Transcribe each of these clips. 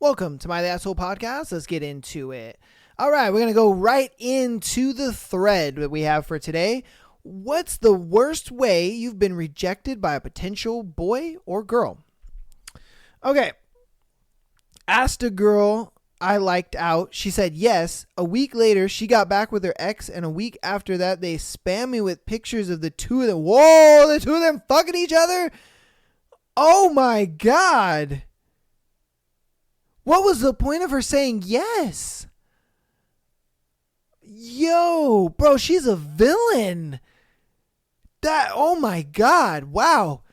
Welcome to my The Asshole Podcast. Let's get into it. All right, we're going to go right into the thread that we have for today. What's the worst way you've been rejected by a potential boy or girl? Okay. Asked a girl I liked out. She said yes. A week later, she got back with her ex, and a week after that, they spammed me with pictures of the two of them. Whoa, the two of them fucking each other? Oh my God. What was the point of her saying yes? Yo, bro, she's a villain. Oh my God. Wow.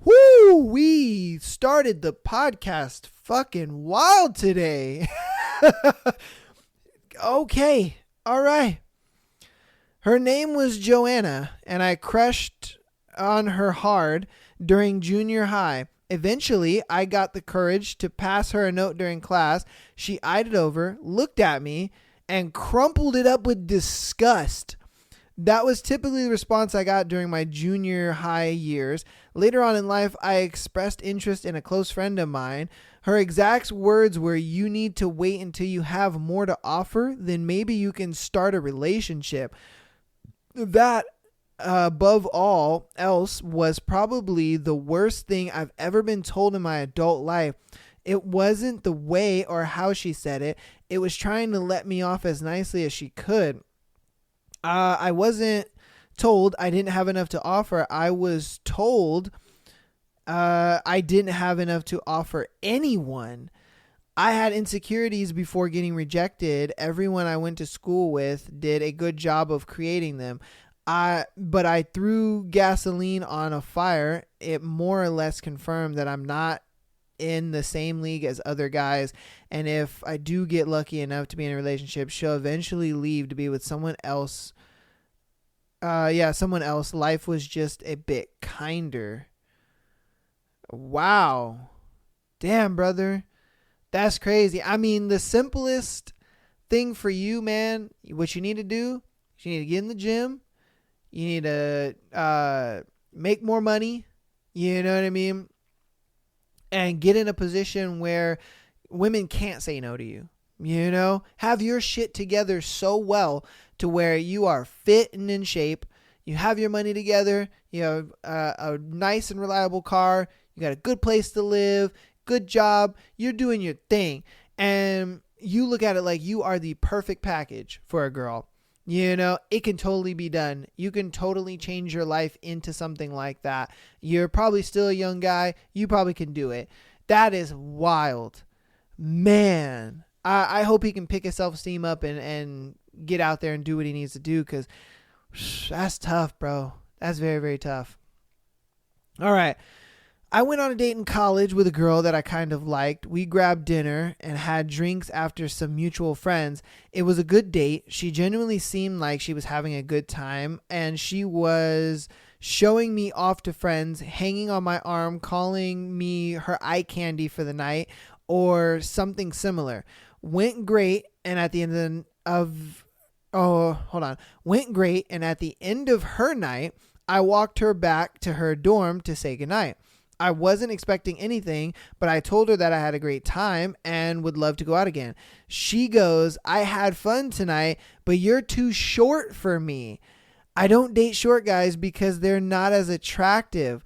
Whoo, we started the podcast fucking wild today. Okay. All right. Her name was Joanna, and I crushed on her hard during junior high. Eventually, I got the courage to pass her a note during class. She eyed it over, looked at me, and crumpled it up with disgust. That was typically the response I got during my junior high years. Later on in life, I expressed interest in a close friend of mine. Her exact words were, "You need to wait until you have more to offer, then maybe you can start a relationship." That above all else was probably the worst thing I've ever been told in my adult life. It wasn't the way or how she said it. It was trying to let me off as nicely as she could. I wasn't told I didn't have enough to offer. I was told I didn't have enough to offer anyone. I had insecurities before getting rejected. Everyone I went to school with did a good job of creating them. But I threw gasoline on a fire. It more or less confirmed that I'm not in the same league as other guys. And if I do get lucky enough to be in a relationship, she'll eventually leave to be with someone else. Someone else. Life was just a bit kinder. Wow. Damn, brother. That's crazy. I mean, the simplest thing for you, man, what you need to do, you need to get in the gym. You need to make more money, you know what I mean? And get in a position where women can't say no to you, you know? Have your shit together so well to where you are fit and in shape. You have your money together. You have a nice and reliable car. You got a good place to live, good job. You're doing your thing. And you look at it like you are the perfect package for a girl. You know, it can totally be done. You can totally change your life into something like that. You're probably still a young guy. You probably can do it. That is wild. Man, I hope he can pick his self-esteem up and get out there and do what he needs to do, because that's tough, bro. That's very, very tough. All right. I went on a date in college with a girl that I kind of liked. We grabbed dinner and had drinks after some mutual friends. It was a good date. She genuinely seemed like she was having a good time, and she was showing me off to friends, hanging on my arm, calling me her eye candy for the night or something similar. Went great, and at the end Went great, and at the end of her night, I walked her back to her dorm to say goodnight. I wasn't expecting anything, but I told her that I had a great time and would love to go out again. She goes, "I had fun tonight, but you're too short for me. I don't date short guys because they're not as attractive."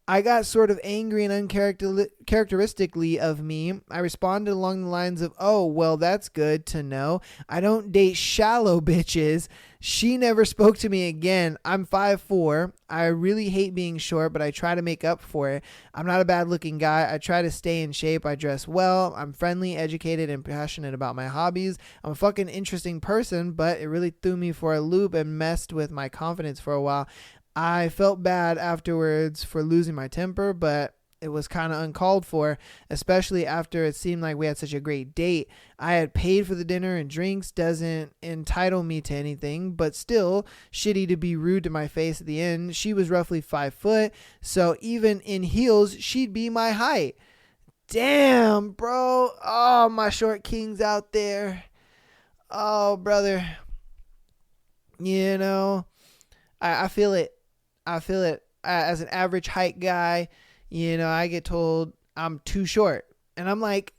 I got sort of angry and uncharacteristically of me. I responded along the lines of, "Oh, well, that's good to know. I don't date shallow bitches." She never spoke to me again. I'm 5'4". I really hate being short, but I try to make up for it. I'm not a bad looking guy. I try to stay in shape. I dress well. I'm friendly, educated, and passionate about my hobbies. I'm a fucking interesting person, but it really threw me for a loop and messed with my confidence for a while. I felt bad afterwards for losing my temper, but it was kind of uncalled for, especially after it seemed like we had such a great date. I had paid for the dinner and drinks, doesn't entitle me to anything, but still shitty to be rude to my face at the end. She was roughly 5 foot, so even in heels, she'd be my height. Damn, bro. Oh, my short kings out there. Oh, brother. You know, I feel it. As an average height guy, you know, I get told I'm too short. And I'm like,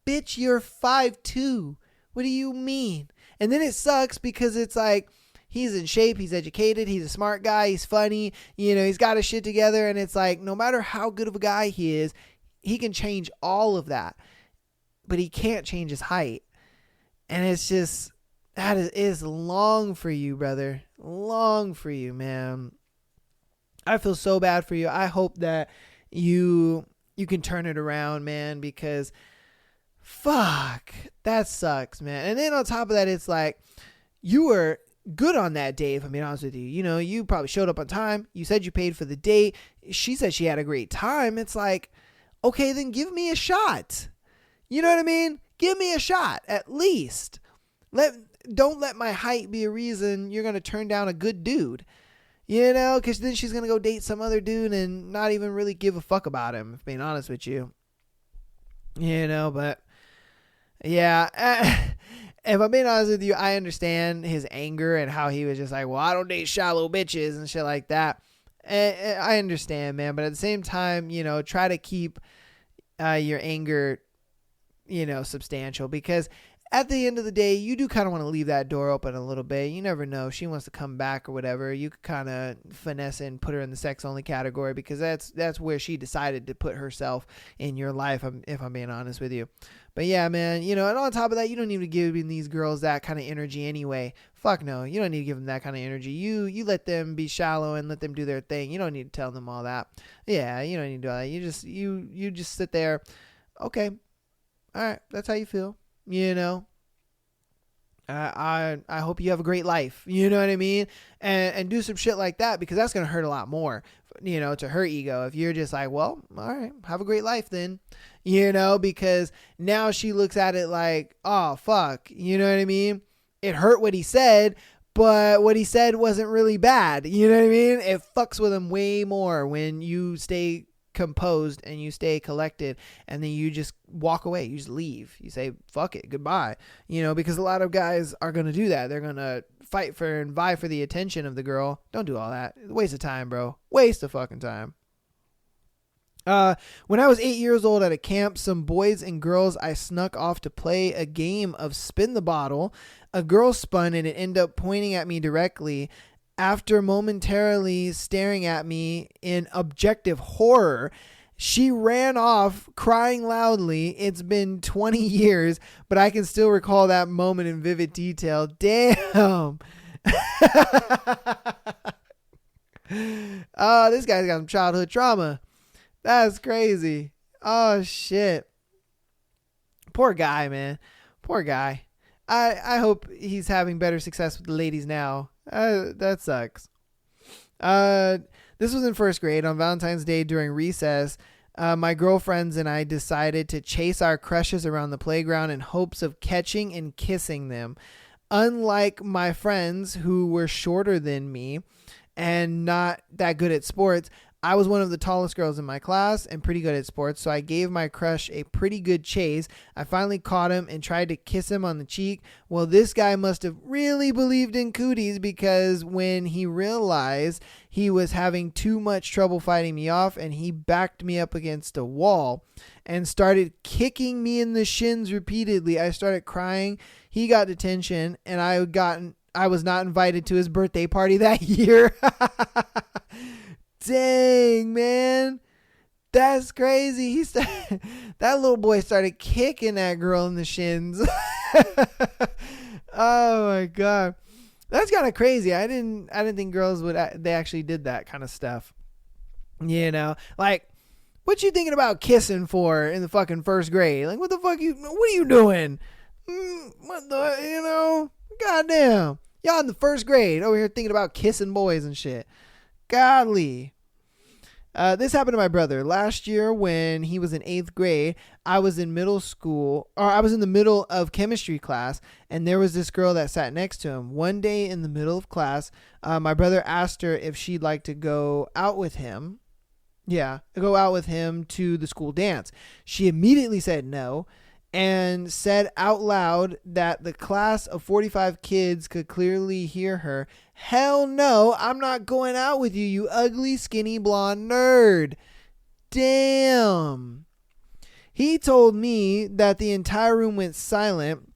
Bitch, you're 5'2". What do you mean? And then it sucks because it's like, he's in shape, he's educated, he's a smart guy, he's funny, he's got his shit together. And it's like, no matter how good of a guy he is, he can change all of that, but he can't change his height. And it's just, that is long for you, brother. Long for you, man. I feel so bad for you. I hope that you can turn it around, man, because fuck, that sucks, man. And then on top of that, it's like, you were good on that date, if I'm being honest with you. You probably showed up on time. You said you paid for the date. She said she had a great time. It's like, okay, then give me a shot. You know what I mean? Give me a shot, at least. Don't let my height be a reason you're going to turn down a good dude. Because then she's going to go date some other dude and not even really give a fuck about him, if I'm being honest with you. But yeah, if I'm being honest with you, I understand his anger and how he was just like, well, I don't date shallow bitches and shit like that. And I understand, man. But at the same time, try to keep your anger, substantial, because at the end of the day, you do kind of want to leave that door open a little bit. You never know. She wants to come back or whatever. You could kind of finesse and put her in the sex only category, because that's where she decided to put herself in your life, if I'm being honest with you. But yeah, man, and on top of that, you don't need to give these girls that kind of energy anyway. Fuck no. You don't need to give them that kind of energy. You let them be shallow and let them do their thing. You don't need to tell them all that. Yeah, you don't need to do all that. You just sit there. Okay. All right. That's how you feel. I hope you have a great life. You know what I mean? And do some shit like that, because that's going to hurt a lot more, to her ego. If you're just like, well, all right, have a great life then, because now she looks at it like, oh, fuck. You know what I mean? It hurt what he said, but what he said wasn't really bad. You know what I mean? It fucks with him way more when you stay composed and you stay collected, and then you just walk away. You just leave. You say, fuck it, goodbye. Because a lot of guys are going to do that. They're going to fight for and vie for the attention of the girl. Don't do all that. Waste of time, bro. Waste of fucking time. When I was 8 years old at a camp, some boys and girls I snuck off to play a game of spin the bottle. A girl spun and it ended up pointing at me directly. After momentarily staring at me in objective horror, she ran off crying loudly. It's been 20 years, but I can still recall that moment in vivid detail. Damn. Oh, this guy's got some childhood trauma. That's crazy. Oh, shit. Poor guy, man. Poor guy. I hope he's having better success with the ladies now. That sucks. This was in first grade. On Valentine's Day during recess, my girlfriends and I decided to chase our crushes around the playground in hopes of catching and kissing them. Unlike my friends who were shorter than me and not that good at sports, I was one of the tallest girls in my class and pretty good at sports, so I gave my crush a pretty good chase. I finally caught him and tried to kiss him on the cheek. Well, this guy must have really believed in cooties, because when he realized he was having too much trouble fighting me off, and he backed me up against a wall and started kicking me in the shins repeatedly. I started crying. He got detention, and I was not invited to his birthday party that year. Dang, man. That's crazy. That little boy started kicking that girl in the shins. Oh my God. That's kind of crazy. I didn't think girls they actually did that kind of stuff. Like, what you thinking about kissing for in the fucking first grade? Like, what the fuck what are you doing? Goddamn. Y'all in the first grade over here thinking about kissing boys and shit. Godly. This happened to my brother last year when he was in 8th grade. I was in middle school, or I was in the middle of chemistry class, and there was this girl that sat next to him. One day in the middle of class, my brother asked her if she'd like to go out with him. Yeah, go out with him to the school dance. She immediately said no, and said out loud that the class of 45 kids could clearly hear her. Hell no, I'm not going out with you, you ugly, skinny, blonde nerd. Damn. He told me that the entire room went silent.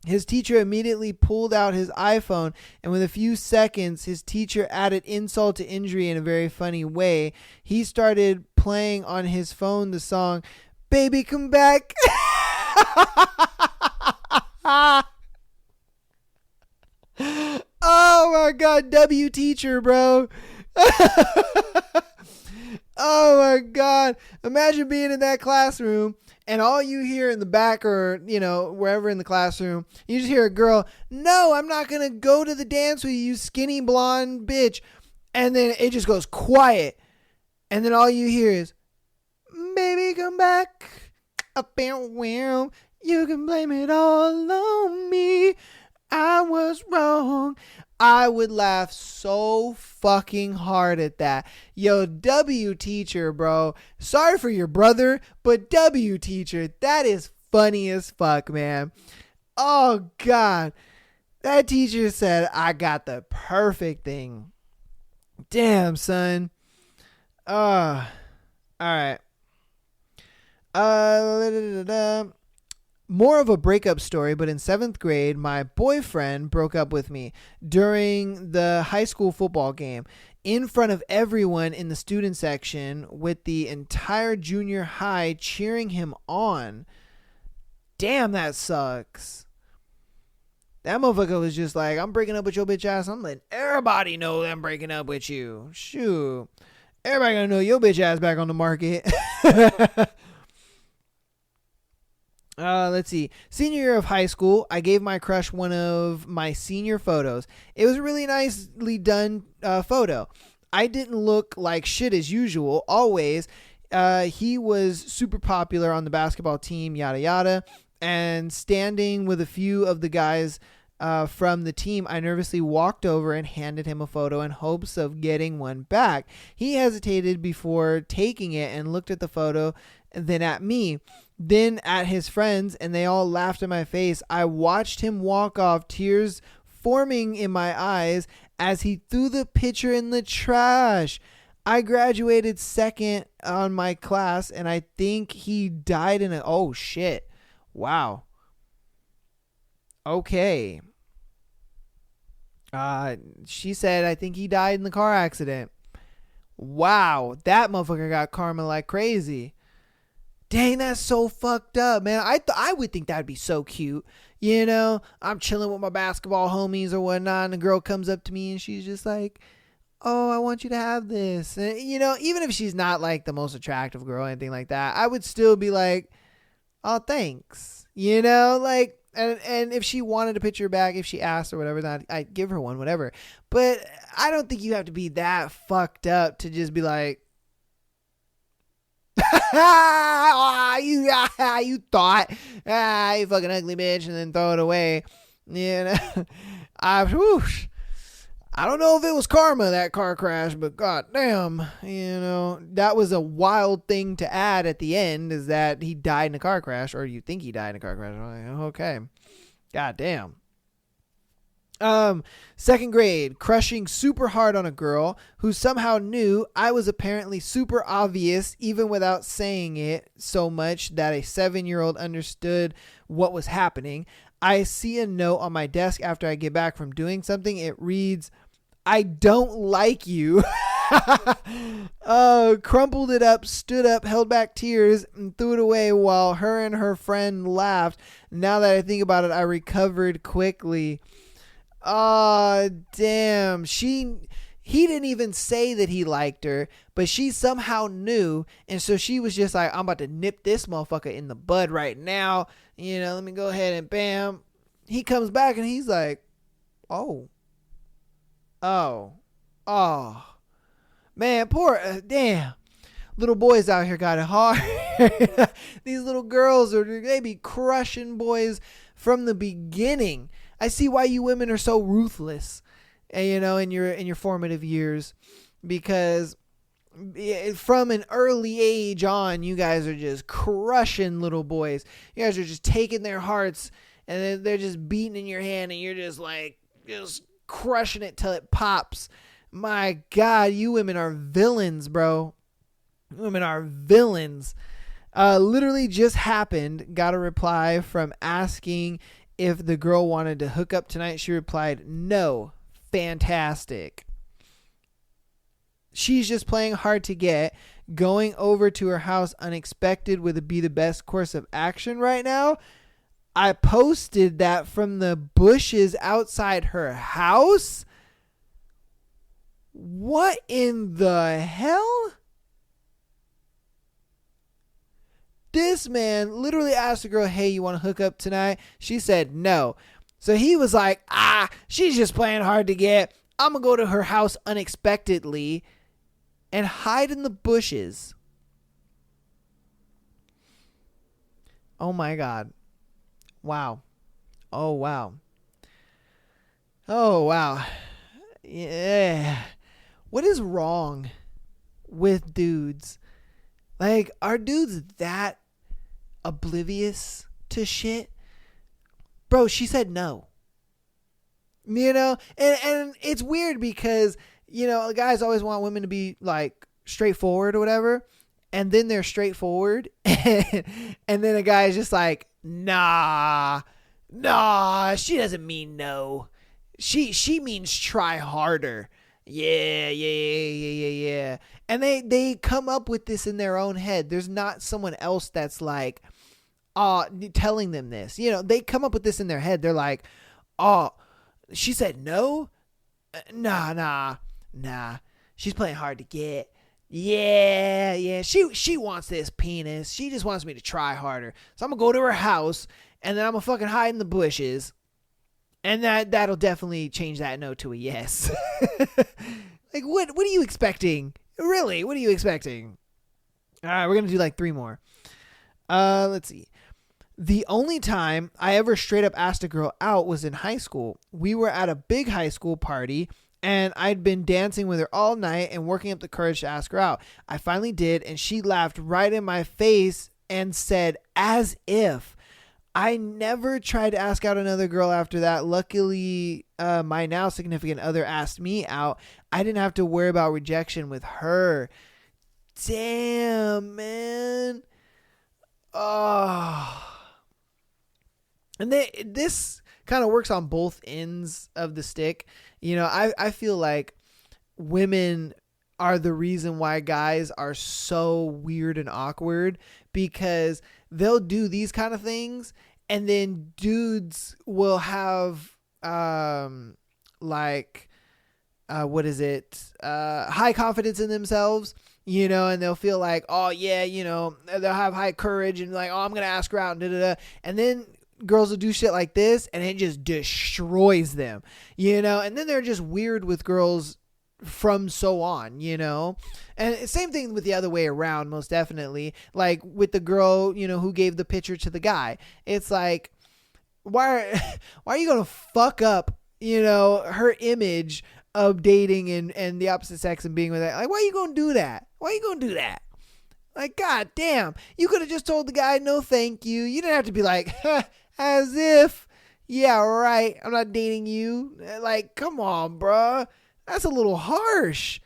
His teacher immediately pulled out his iPhone, and within a few seconds, his teacher added insult to injury in a very funny way. He started playing on his phone the song, "Baby Come Back." Oh my God, W teacher, bro. Oh my God. Imagine being in that classroom and all you hear in the back or, wherever in the classroom, you just hear a girl, "No, I'm not going to go to the dance with you, skinny blonde bitch." And then it just goes quiet. And then all you hear is, "Baby, come back. Up and well. You can blame it all on me. I was wrong." I would laugh so fucking hard at that. Yo, W teacher, bro. Sorry for your brother, but W teacher, that is funny as fuck, man. Oh, God. That teacher said, "I got the perfect thing." Damn, son. All right. More of a breakup story, but in 7th grade, my boyfriend broke up with me during the high school football game in front of everyone in the student section with the entire junior high cheering him on. Damn, that sucks. That motherfucker was just like, "I'm breaking up with your bitch ass. I'm letting everybody know that I'm breaking up with you." Shoot. Everybody gonna know your bitch ass back on the market. Let's see. Senior year of high school, I gave my crush one of my senior photos. It was a really nicely done photo. I didn't look like shit as usual, always. He was super popular on the basketball team, yada yada. And standing with a few of the guys from the team, I nervously walked over and handed him a photo in hopes of getting one back. He hesitated before taking it and looked at the photo, then at me, then at his friends, and they all laughed in my face. I watched him walk off, tears forming in my eyes as he threw the picture in the trash. I graduated second on my class, and I think he died in a... Oh, shit. Wow. Okay. She said, "I think he died in the car accident." Wow. That motherfucker got karma like crazy. Dang, that's so fucked up, man. I would think that'd be so cute. I'm chilling with my basketball homies or whatnot, and a girl comes up to me and she's just like, "Oh, I want you to have this." And, even if she's not like the most attractive girl or anything like that, I would still be like, "Oh, thanks." And if she wanted a picture back, if she asked or whatever, then I'd give her one, whatever. But I don't think you have to be that fucked up to just be like, you thought, you fucking ugly bitch, and then throw it away. I don't know if it was karma, that car crash, but goddamn, that was a wild thing to add at the end, is that he died in a car crash, or you think he died in a car crash. I'm like, okay, goddamn. 2nd grade, crushing super hard on a girl who somehow knew I was apparently super obvious even without saying it so much that a 7-year-old understood what was happening. I see a note on my desk after I get back from doing something. It reads, "I don't like you." Crumpled it up, stood up, held back tears, and threw it away while her and her friend laughed. Now that I think about it, I recovered quickly. Oh, damn. He didn't even say that he liked her, but she somehow knew. And so she was just like, "I'm about to nip this motherfucker in the bud right now. Let me go ahead and bam." He comes back and he's like, oh, man, poor, damn. Little boys out here got it hard. These little girls, they be crushing boys from the beginning. I see why you women are so ruthless, in your formative years, because from an early age on, you guys are just crushing little boys. You guys are just taking their hearts, and they're just beating in your hand, and you're just like, just crushing it till it pops. My God, you women are villains, bro. Women are villains. Literally just happened. Got a reply from asking if the girl wanted to hook up tonight. She replied, no. Fantastic. She's just playing hard to get. Going over to her house unexpected would be the best course of action right now. I posted that from the bushes outside her house. What in the hell? This man literally asked the girl, hey, you want to hook up tonight? She said no. So he was like, she's just playing hard to get. I'm going to go to her house unexpectedly and hide in the bushes. Oh my God. Wow. Oh, wow. Oh, wow. Yeah. What is wrong with dudes? Like, are dudes that oblivious to shit? Bro, she said no. You know? And it's weird because, you know, guys always want women to be, like, straightforward or whatever. And then they're straightforward. And then a guy is just like, nah, she doesn't mean no. She means try harder. Yeah. And they come up with this in their own head. There's not someone else that's like, telling them this. You know, they come up with this in their head. They're like, she said no? Nah. She's playing hard to get. Yeah. She wants this penis. She just wants me to try harder. So I'm going to go to her house and then I'm going to fucking hide in the bushes. And that'll definitely change that no to a yes. Like, what are you expecting? Really, what are you expecting? All right, we're going to do like 3 more. Let's see. The only time I ever straight up asked a girl out was in high school. We were at a big high school party, and I'd been dancing with her all night and working up the courage to ask her out. I finally did, and she laughed right in my face and said, as if. I never tried to ask out another girl after that. Luckily, my now significant other asked me out. I didn't have to worry about rejection with her. Damn, man. Oh. And this kind of works on both ends of the stick. You know, I feel like women are the reason why guys are so weird and awkward, because they'll do these kind of things and then dudes will have high confidence in themselves, you know, and they'll feel like, oh yeah, you know, they'll have high courage and like, oh, I'm gonna ask her out and and then girls will do shit like this and it just destroys them, you know, and then they're just weird with girls from so on, you know. And same thing with the other way around, most definitely. Like with the girl, you know, who gave the picture to the guy. It's like, why are you gonna fuck up, you know, her image of dating and the opposite sex and being with that? Like, why are you gonna do that? Like, god damn, you could have just told the guy no thank you. You didn't have to be like, as if, yeah, right, I'm not dating you. Like, come on, bruh. That's a little harsh.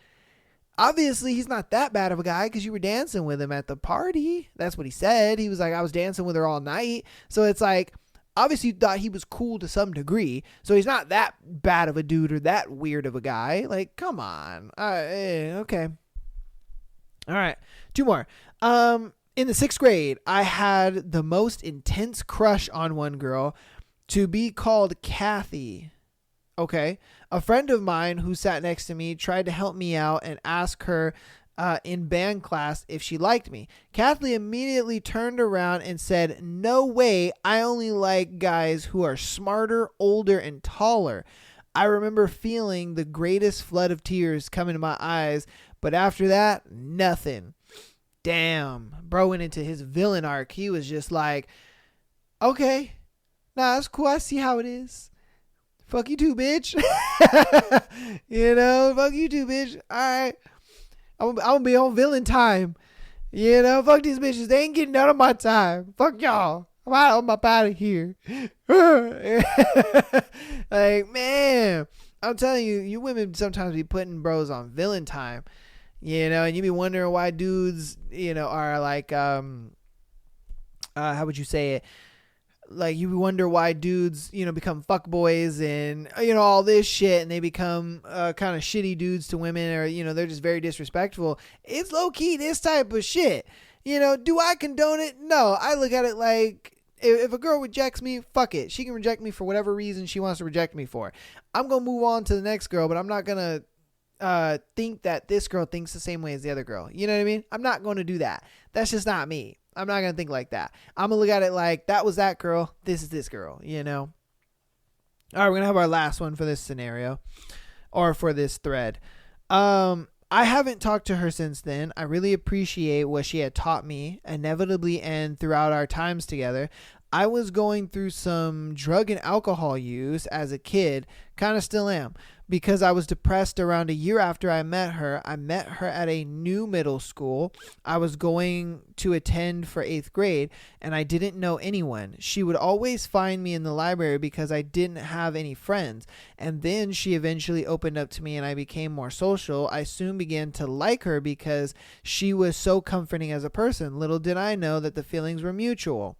Obviously, he's not that bad of a guy because you were dancing with him at the party. That's what he said. He was like, I was dancing with her all night. So it's like, obviously you thought he was cool to some degree. So he's not that bad of a dude or that weird of a guy. Like, come on. Okay. All right. 2 more. In the 6th grade, I had the most intense crush on one girl to be called Kathy. Okay. A friend of mine who sat next to me tried to help me out and ask her in band class if she liked me. Kathy immediately turned around and said, no way, I only like guys who are smarter, older, and taller. I remember feeling the greatest flood of tears come into my eyes, but after that, nothing. Damn, bro went into his villain arc. He was just like, okay, nah, that's cool. I see how it is. Fuck you too, bitch. You know, fuck you too, bitch. All right. I'm going to be on villain time. You know, fuck these bitches. They ain't getting none of my time. Fuck y'all. I'm up out of here. Like, man, I'm telling you, you women sometimes be putting bros on villain time. You know, and you be wondering why dudes, you know, are like, how would you say it? Like, you wonder why dudes, become fuckboys and, all this shit, and they become kind of shitty dudes to women, or, they're just very disrespectful. It's low key this type of shit. Do I condone it? No. I look at it like, if a girl rejects me, fuck it. She can reject me for whatever reason she wants to reject me for. I'm going to move on to the next girl, but I'm not going to think that this girl thinks the same way as the other girl. You know what I mean? I'm not going to do that. That's just not me. I'm not going to think like that. I'm going to look at it like, that was that girl. This is this girl, All right, we're going to have our last one for this scenario, or for this thread. I haven't talked to her since then. I really appreciate what she had taught me, inevitably, and throughout our times together. I was going through some drug and alcohol use as a kid, kind of still am, because I was depressed around a year after I met her. I met her at a new middle school I was going to attend for 8th grade, and I didn't know anyone. She would always find me in the library because I didn't have any friends, and then she eventually opened up to me and I became more social. I soon began to like her because she was so comforting as a person. Little did I know that the feelings were mutual.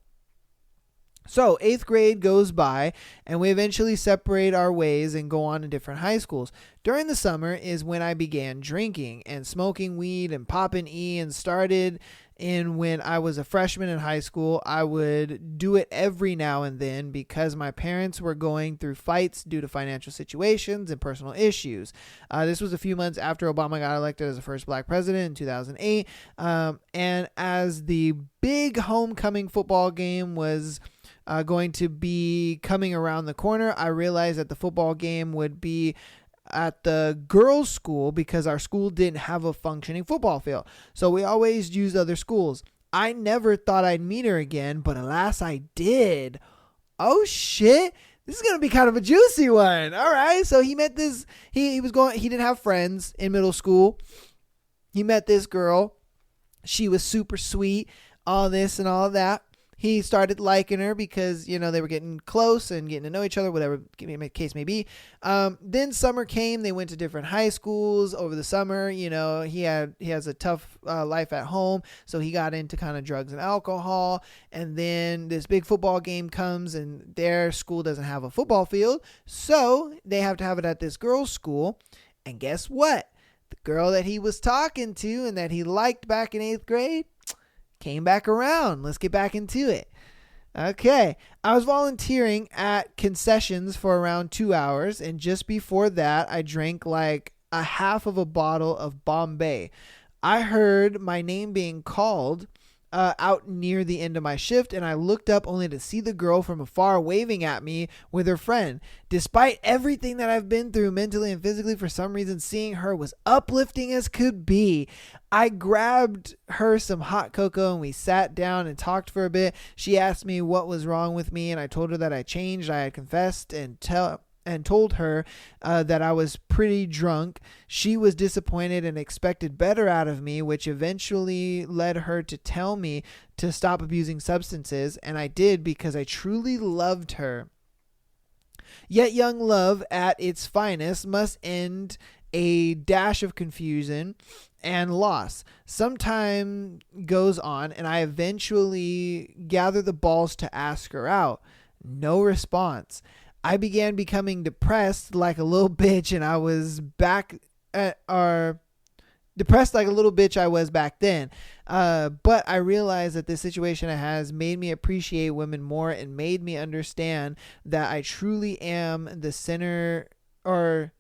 So 8th grade goes by, and we eventually separate our ways and go on to different high schools. During the summer is when I began drinking and smoking weed and popping E, and started in when I was a freshman in high school. I would do it every now and then because my parents were going through fights due to financial situations and personal issues. This was a few months after Obama got elected as the first black president in 2008. And as the big homecoming football game was going to be coming around the corner, I realized that the football game would be at the girls' school because our school didn't have a functioning football field. So we always used other schools. I never thought I'd meet her again, but alas, I did. Oh shit. This is going to be kind of a juicy one. All right. So he met this, he didn't have friends in middle school. He met this girl. She was super sweet, all this and all that. He started liking her because, they were getting close and getting to know each other, whatever the case may be. Then summer came. They went to different high schools over the summer. He has a tough life at home, so he got into kind of drugs and alcohol. And then this big football game comes, and their school doesn't have a football field, so they have to have it at this girls' school. And guess what? The girl that he was talking to and that he liked back in 8th grade came back around. Let's get back into it. Okay. I was volunteering at concessions for around 2 hours, and just before that, I drank like a half of a bottle of Bombay. I heard my name being called out near the end of my shift, and I looked up only to see the girl from afar waving at me with her friend. Despite everything that I've been through mentally and physically, for some reason seeing her was uplifting as could be. I grabbed her some hot cocoa and we sat down and talked for a bit. She asked me what was wrong with me, and I told her that I changed. I had confessed and told her that I was pretty drunk. She was disappointed and expected better out of me, which eventually led her to tell me to stop abusing substances, and I did because I truly loved her. Yet young love at its finest must end a dash of confusion and loss. Some time goes on, and I eventually gather the balls to ask her out. No response. I began becoming depressed like a little bitch, and I was depressed like a little bitch I was back then. But I realized that this situation has made me appreciate women more and made me understand that I truly am the center, or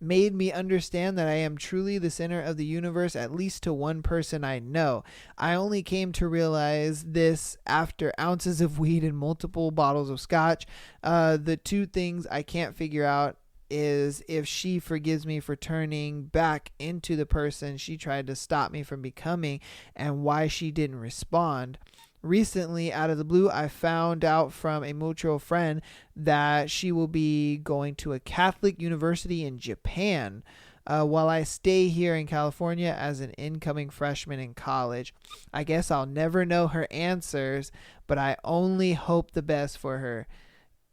made me understand that I am truly the center of the universe, at least to one person I know. I only came to realize this after ounces of weed and multiple bottles of scotch. The two things I can't figure out is if she forgives me for turning back into the person she tried to stop me from becoming, and why she didn't respond. Recently, out of the blue, I found out from a mutual friend that she will be going to a Catholic university in Japan while I stay here in California as an incoming freshman in college. I guess I'll never know her answers, but I only hope the best for her.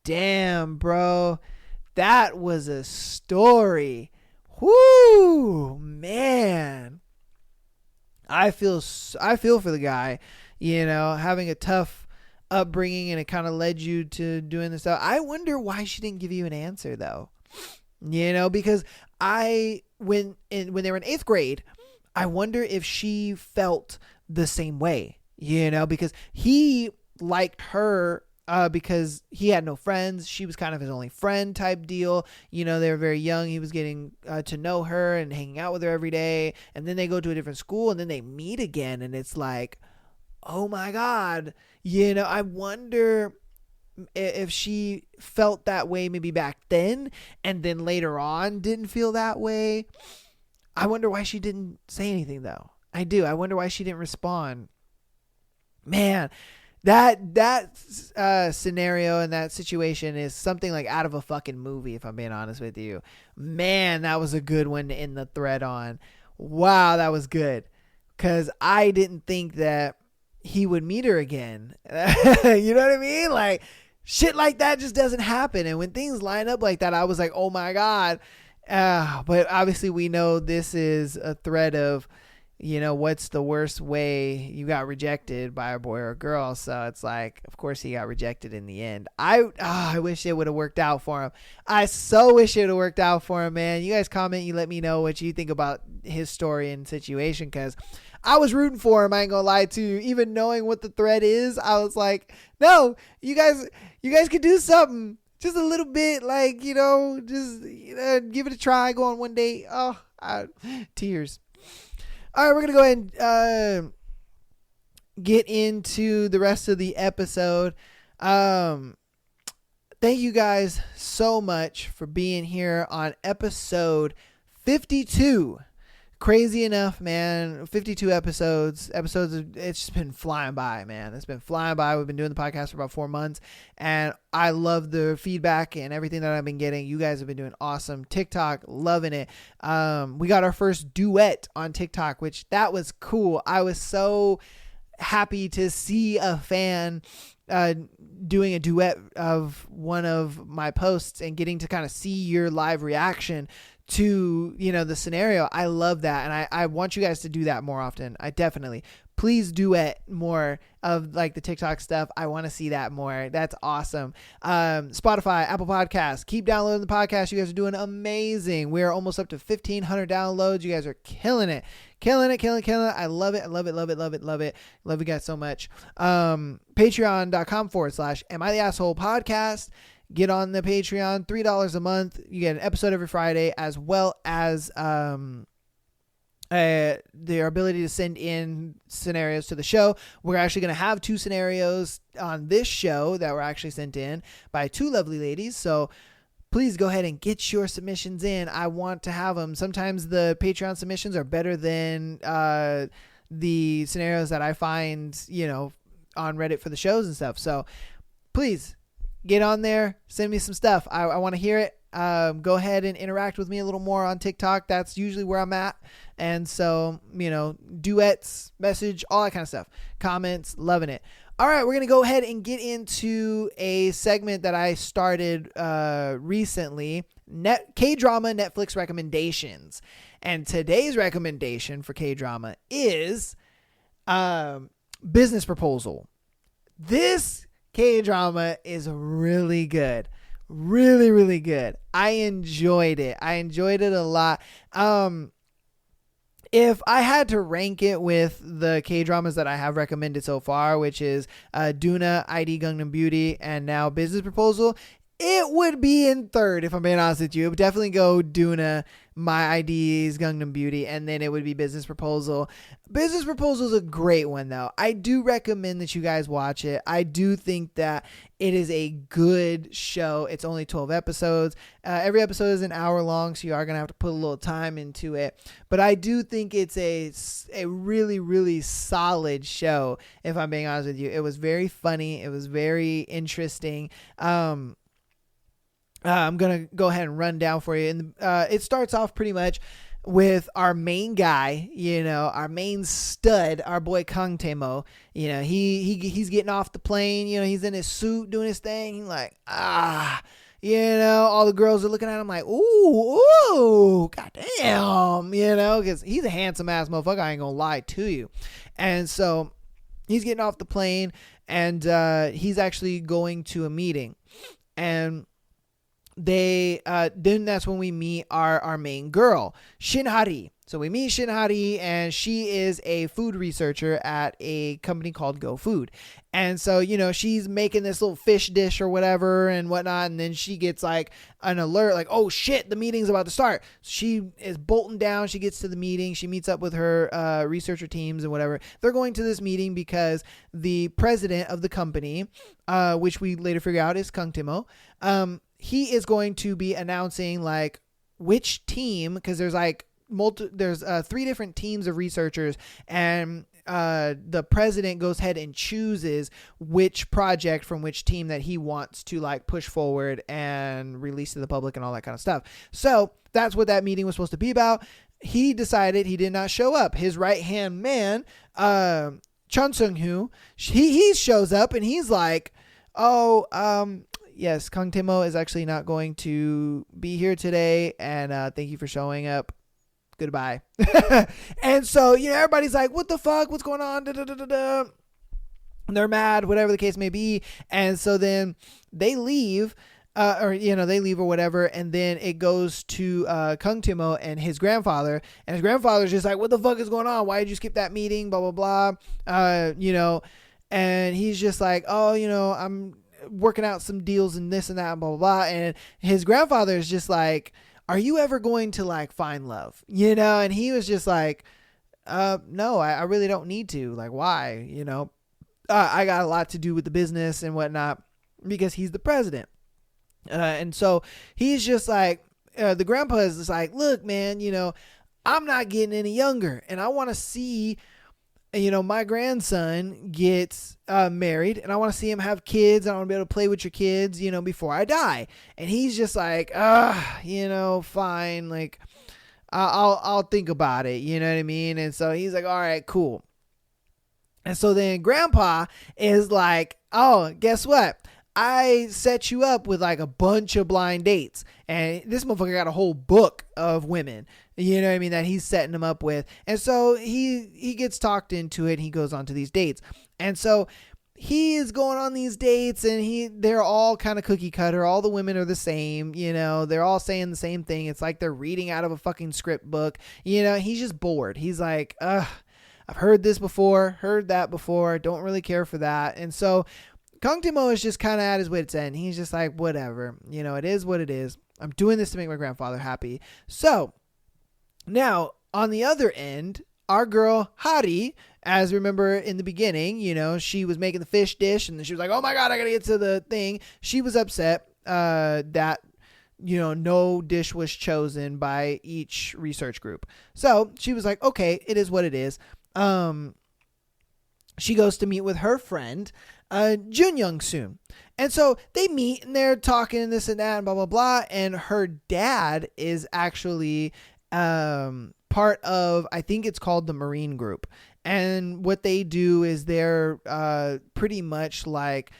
Damn, bro. That was a story. Whoo, man. I feel for the guy. having a tough upbringing, and it kind of led you to doing this stuff. I wonder why she didn't give you an answer though. Because when they were in 8th grade, I wonder if she felt the same way, because he liked her because he had no friends. She was kind of his only friend type deal. They were very young. He was getting to know her and hanging out with her every day. And then they go to a different school, and then they meet again. And it's like, oh my God, I wonder if she felt that way maybe back then, and then later on didn't feel that way. I wonder why she didn't say anything though. I do. I wonder why she didn't respond. Man, that scenario and that situation is something like out of a fucking movie, if I'm being honest with you. Man, that was a good one to end the thread on. Wow, that was good. Because I didn't think that he would meet her again. You know what I mean? Like, shit like that just doesn't happen. And when things line up like that, I was like, oh my God. But obviously we know this is a thread of, what's the worst way you got rejected by a boy or a girl. So it's like, of course he got rejected in the end. I wish it would have worked out for him. I so wish it would have worked out for him, man. You guys comment, you let me know what you think about his story and situation, because I was rooting for him. I ain't gonna lie to you. Even knowing what the thread is, I was like, no, you guys could do something. Just a little bit, like, just give it a try. Go on one date. Oh, tears. All right, we're going to go ahead and get into the rest of the episode. Thank you guys so much for being here on episode 52. Crazy enough, man. 52 episodes. It's just been flying by, man. It's been flying by. We've been doing the podcast for about 4 months, and I love the feedback and everything that I've been getting. You guys have been doing awesome. TikTok, loving it. We got our first duet on TikTok, which that was cool. I was so happy to see a fan doing a duet of one of my posts and getting to kind of see your live reaction to the scenario. I love that, and I want you guys to do that more often. Please duet more of like the TikTok stuff. I want to see that more. That's awesome. Spotify, Apple Podcasts, keep downloading the podcast. You guys are doing amazing. We're almost up to 1,500 downloads. You guys are killing it. Killing it. I love it. Love you guys so much. Patreon.com/Am I the Asshole Podcast. Get on the Patreon, $3 a month. You get an episode every Friday, as well as their ability to send in scenarios to the show. We're actually going to have 2 scenarios on this show that were actually sent in by 2 lovely ladies. So please go ahead and get your submissions in. I want to have them. Sometimes the Patreon submissions are better than the scenarios that I find, on Reddit for the shows and stuff. So please get on there, send me some stuff. I want to hear it. Go ahead and interact with me a little more on TikTok. That's usually where I'm at. And so, duets, message, all that kind of stuff. Comments, loving it. All right, we're going to go ahead and get into a segment that I started recently. Kdrama Netflix recommendations. And today's recommendation for Kdrama is Business Proposal. This Kdrama is really good. Really, really good. I enjoyed it. A lot. If I had to rank it with the K-dramas that I have recommended so far, which is Duna, ID Gangnam Beauty, and now Business Proposal, it would be in third, if I'm being honest with you. It would definitely go Duna, My ID's Gangnam Beauty, and then it would be Business Proposal. Business Proposal is a great one, though. I do recommend that you guys watch it. I do think that it is a good show. It's only 12 episodes. Every episode is an hour long, so you are going to have to put a little time into it. But I do think it's a really, really solid show, if I'm being honest with you. It was very funny. It was very interesting. I'm going to go ahead and run down for you. And it starts off pretty much with our main guy, our main stud, our boy Kang Tae-mo. He's getting off the plane, he's in his suit doing his thing. He's like, all the girls are looking at him like, ooh, goddamn, because he's a handsome ass motherfucker. I ain't going to lie to you. And so he's getting off the plane, and he's actually going to a meeting. And then that's when we meet our main girl, Shinhari. So we meet Shinhari, and she is a food researcher at a company called Go Food. And so, she's making this little fish dish or whatever and whatnot. And then she gets like an alert, like, oh shit, the meeting's about to start. She is bolting down. She gets to the meeting. She meets up with her researcher teams and whatever. They're going to this meeting because the president of the company, which we later figure out is Kdrama, he is going to be announcing like which team, because there's like there's 3 different teams of researchers, and the president goes ahead and chooses which project from which team that he wants to like push forward and release to the public and all that kind of stuff. So that's what that meeting was supposed to be about. He decided he did not show up. His right hand man, Chun Sung-hoo, he shows up and he's like, yes, Kdrama is actually not going to be here today, and thank you for showing up. Goodbye. And so, everybody's like, what the fuck? What's going on? Da, da, da, da, da. And they're mad, whatever the case may be. And so then they leave, they leave or whatever. And then it goes to Kdrama and his grandfather. And his grandfather's just like, what the fuck is going on? Why did you skip that meeting? Blah, blah, blah. And he's just like, I'm working out some deals and this and that, blah, blah, blah. And his grandfather is just like, are you ever going to like find love? And he was just like, no, I really don't need to. Like, why? I got a lot to do with the business and whatnot, because he's the president. And so he's just like, the grandpa is just like, look, man, I'm not getting any younger, and I want to see, my grandson gets married, and I want to see him have kids. I want to be able to play with your kids, before I die. And he's just like, fine. Like, I'll think about it. You know what I mean? And so he's like, all right, cool. And so then grandpa is like, oh, guess what? I set you up with like a bunch of blind dates, and this motherfucker got a whole book of women, that he's setting them up with. And so he gets talked into it, and he goes on to these dates. And so he is going on these dates, and they're all kind of cookie cutter. All the women are the same, they're all saying the same thing. It's like they're reading out of a fucking script book. He's just bored. He's like, I've heard this before, heard that before. Don't really care for that. And so Kdrama is just kind of at his wit's end. He's just like, whatever, it is what it is. I'm doing this to make my grandfather happy. So now on the other end, our girl Hari, as remember in the beginning, she was making the fish dish, and then she was like, oh my God, I got to get to the thing. She was upset that, no dish was chosen by each research group. So she was like, okay, it is what it is. She goes to meet with her friend, Jun Young Soon. And so they meet, and they're talking and this and that and blah, blah, blah. And her dad is actually part of, I think it's called the Marine Group. And what they do is they're pretty much like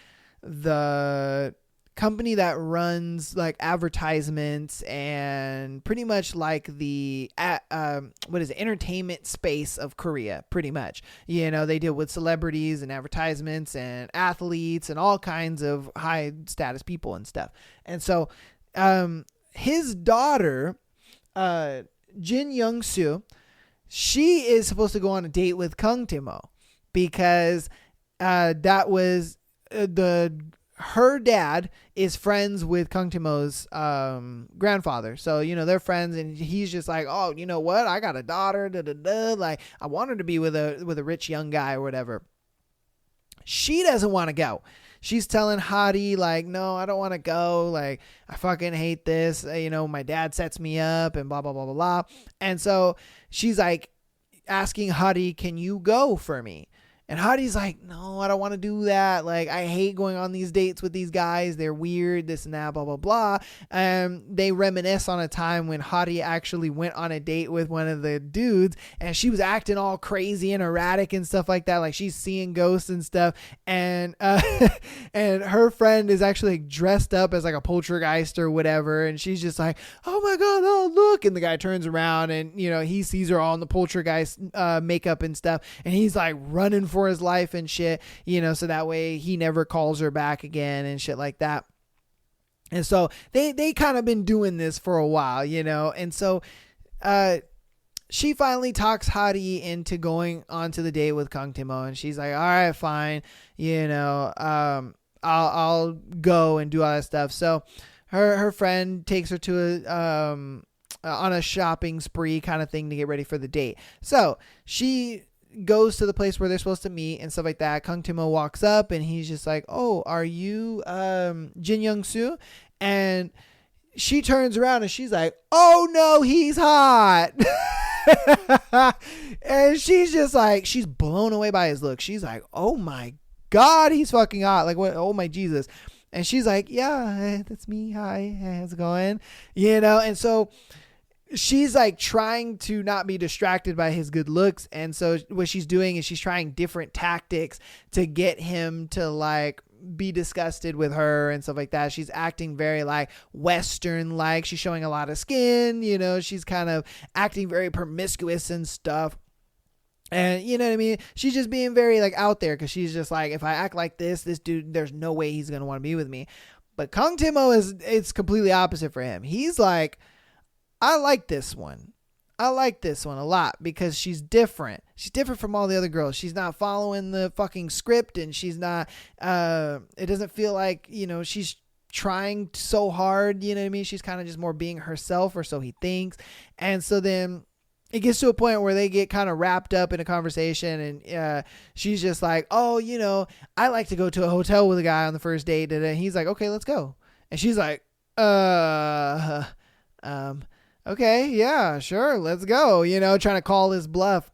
the company that runs like advertisements and pretty much like the entertainment space of Korea, pretty much. They deal with celebrities and advertisements and athletes and all kinds of high status people and stuff. And so his daughter, Jin Young Soo, she is supposed to go on a date with Kdrama, because that was her dad is friends with Kdrama's grandfather. So, they're friends, and he's just like, oh, you know what? I got a daughter. Da, da, da. Like, I want her to be with a rich young guy or whatever. She doesn't want to go. She's telling Hari, like, no, I don't want to go. Like, I fucking hate this. My dad sets me up and blah, blah, blah, blah, blah. And so she's like asking Hari, can you go for me? And Hadi's like, no, I don't want to do that. Like, I hate going on these dates with these guys. They're weird, this and that, blah, blah, blah. They reminisce on a time when Hadi actually went on a date with one of the dudes, and she was acting all crazy and erratic and stuff like that. Like, she's seeing ghosts and stuff. And and her friend is actually dressed up as like a poltergeist or whatever. And she's just like, oh my God, oh, look. And the guy turns around, and, he sees her all in the poltergeist makeup and stuff. And he's like running for for his life and shit, so that way he never calls her back again and shit like that. And so they kind of been doing this for a while, and so she finally talks Hadi into going onto the date with Kang Timo, and she's like, all right, fine, I'll go and do all that stuff. So her friend takes her to on a shopping spree kind of thing to get ready for the date. So she goes to the place where they're supposed to meet and stuff like that. Kang Timo walks up and he's just like, oh, are you Jin Young-soo? And she turns around and she's like, oh no, he's hot. And she's just like, she's blown away by his look. She's like, oh my God, he's fucking hot. Like, what? Oh my Jesus. And she's like, yeah, that's me. Hi, how's it going? And so she's like trying to not be distracted by his good looks. And so what she's doing is she's trying different tactics to get him to like be disgusted with her and stuff like that. She's acting very like Western, like she's showing a lot of skin, she's kind of acting very promiscuous and stuff. And you know what I mean? She's just being very like out there because she's just like, if I act like this dude, there's no way he's going to want to be with me. But Kang Timo it's completely opposite for him. He's like, I like this one. I like this one a lot because she's different. She's different from all the other girls. She's not following the fucking script, and she's not, it doesn't feel like, she's trying so hard. You know what I mean? She's kind of just more being herself, or so he thinks. And so then it gets to a point where they get kind of wrapped up in a conversation, and she's just like, oh, I like to go to a hotel with a guy on the first date. And he's like, okay, let's go. And she's like, okay, yeah, sure, let's go, trying to call his bluff.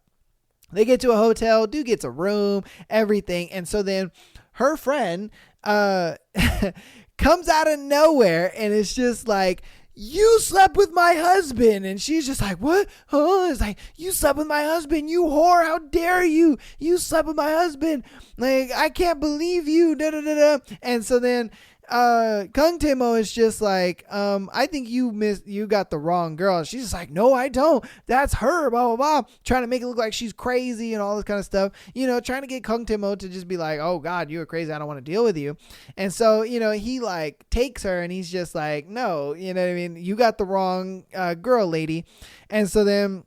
They get to a hotel, dude gets a room, everything. And so then her friend comes out of nowhere and it's just like, you slept with my husband. And she's just like, what? Huh? It's like, you slept with my husband, you whore, how dare you? You slept with my husband. Like, I can't believe you. Da, da, da, da. And so then Kang Timo is just like, I think you got the wrong girl. And she's just like, no, I don't. That's her, blah, blah, blah. Trying to make it look like she's crazy and all this kind of stuff. Trying to get Kang Timo to just be like, oh God, you're crazy. I don't want to deal with you. And so, he like takes her and he's just like, no, you know what I mean? You got the wrong girl, lady. And so then,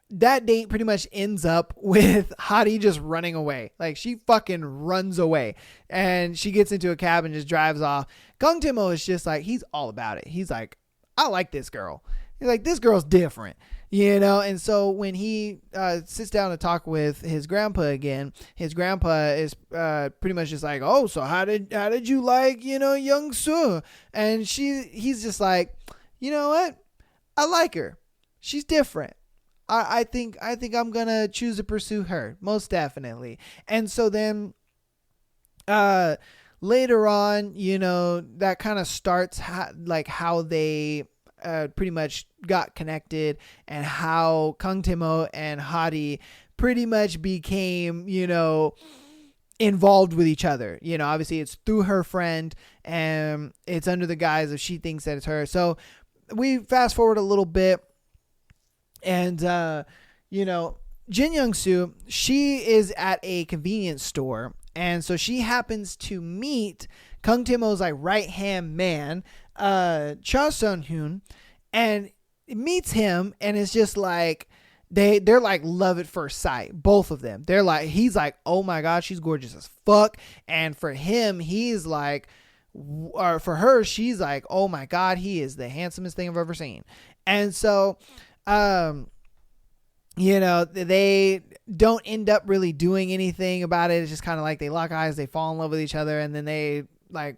that date pretty much ends up with Hadi just running away. Like, she fucking runs away and she gets into a cab and just drives off. Kang Timo is just like, he's all about it. He's like, I like this girl. He's like, this girl's different, And so when he sits down to talk with his grandpa again, his grandpa is pretty much just like, oh, so how did you like, Young Soo? And he's just like, you know what? I like her. She's different. I think I'm going to choose to pursue her, most definitely. And so then later on, that kind of starts how they pretty much got connected and how Kang Timo and Hadi pretty much became, involved with each other. Obviously it's through her friend and it's under the guise of she thinks that it's her. So we fast forward a little bit. And, Jin Young-soo, she is at a convenience store. And so she happens to meet Kang Timo's like right-hand man, Cha Sun-hoon, and meets him. And it's just like, they're like love at first sight. Both of them. They're like, he's like, oh my God, she's gorgeous as fuck. And for him, he's like, or for her, she's like, oh my God, he is the handsomest thing I've ever seen. And so, they don't end up really doing anything about it. It's just kind of like they lock eyes, they fall in love with each other, and then they like,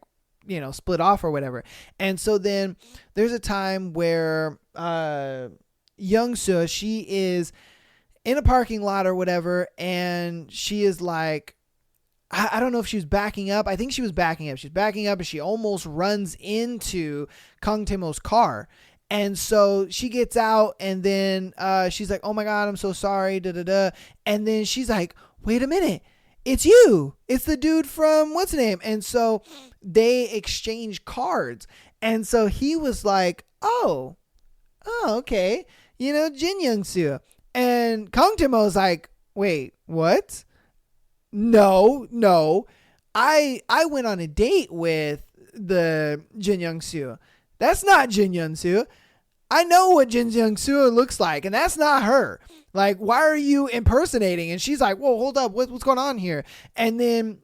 split off or whatever. And so then there's a time where Young-soo, she is in a parking lot or whatever, and she is like, I don't know if she was backing up. I think she was backing up. She's backing up and she almost runs into Kang Timo's car. And so she gets out and then she's like, oh my God, I'm so sorry. Da, da, da. And then she's like, wait a minute. It's you. It's the dude from what's the name? And so they exchange cards. And so he was like, oh, okay. Jin Young-soo. And Kang Timo's like, Wait, what? No. I went on a date with the Jin Young Soo. That's not Jin Young Soo. I know what Jin Young Soo looks like, and that's not her. Like, why are you impersonating? And she's like, whoa, hold up, what's going on here? And then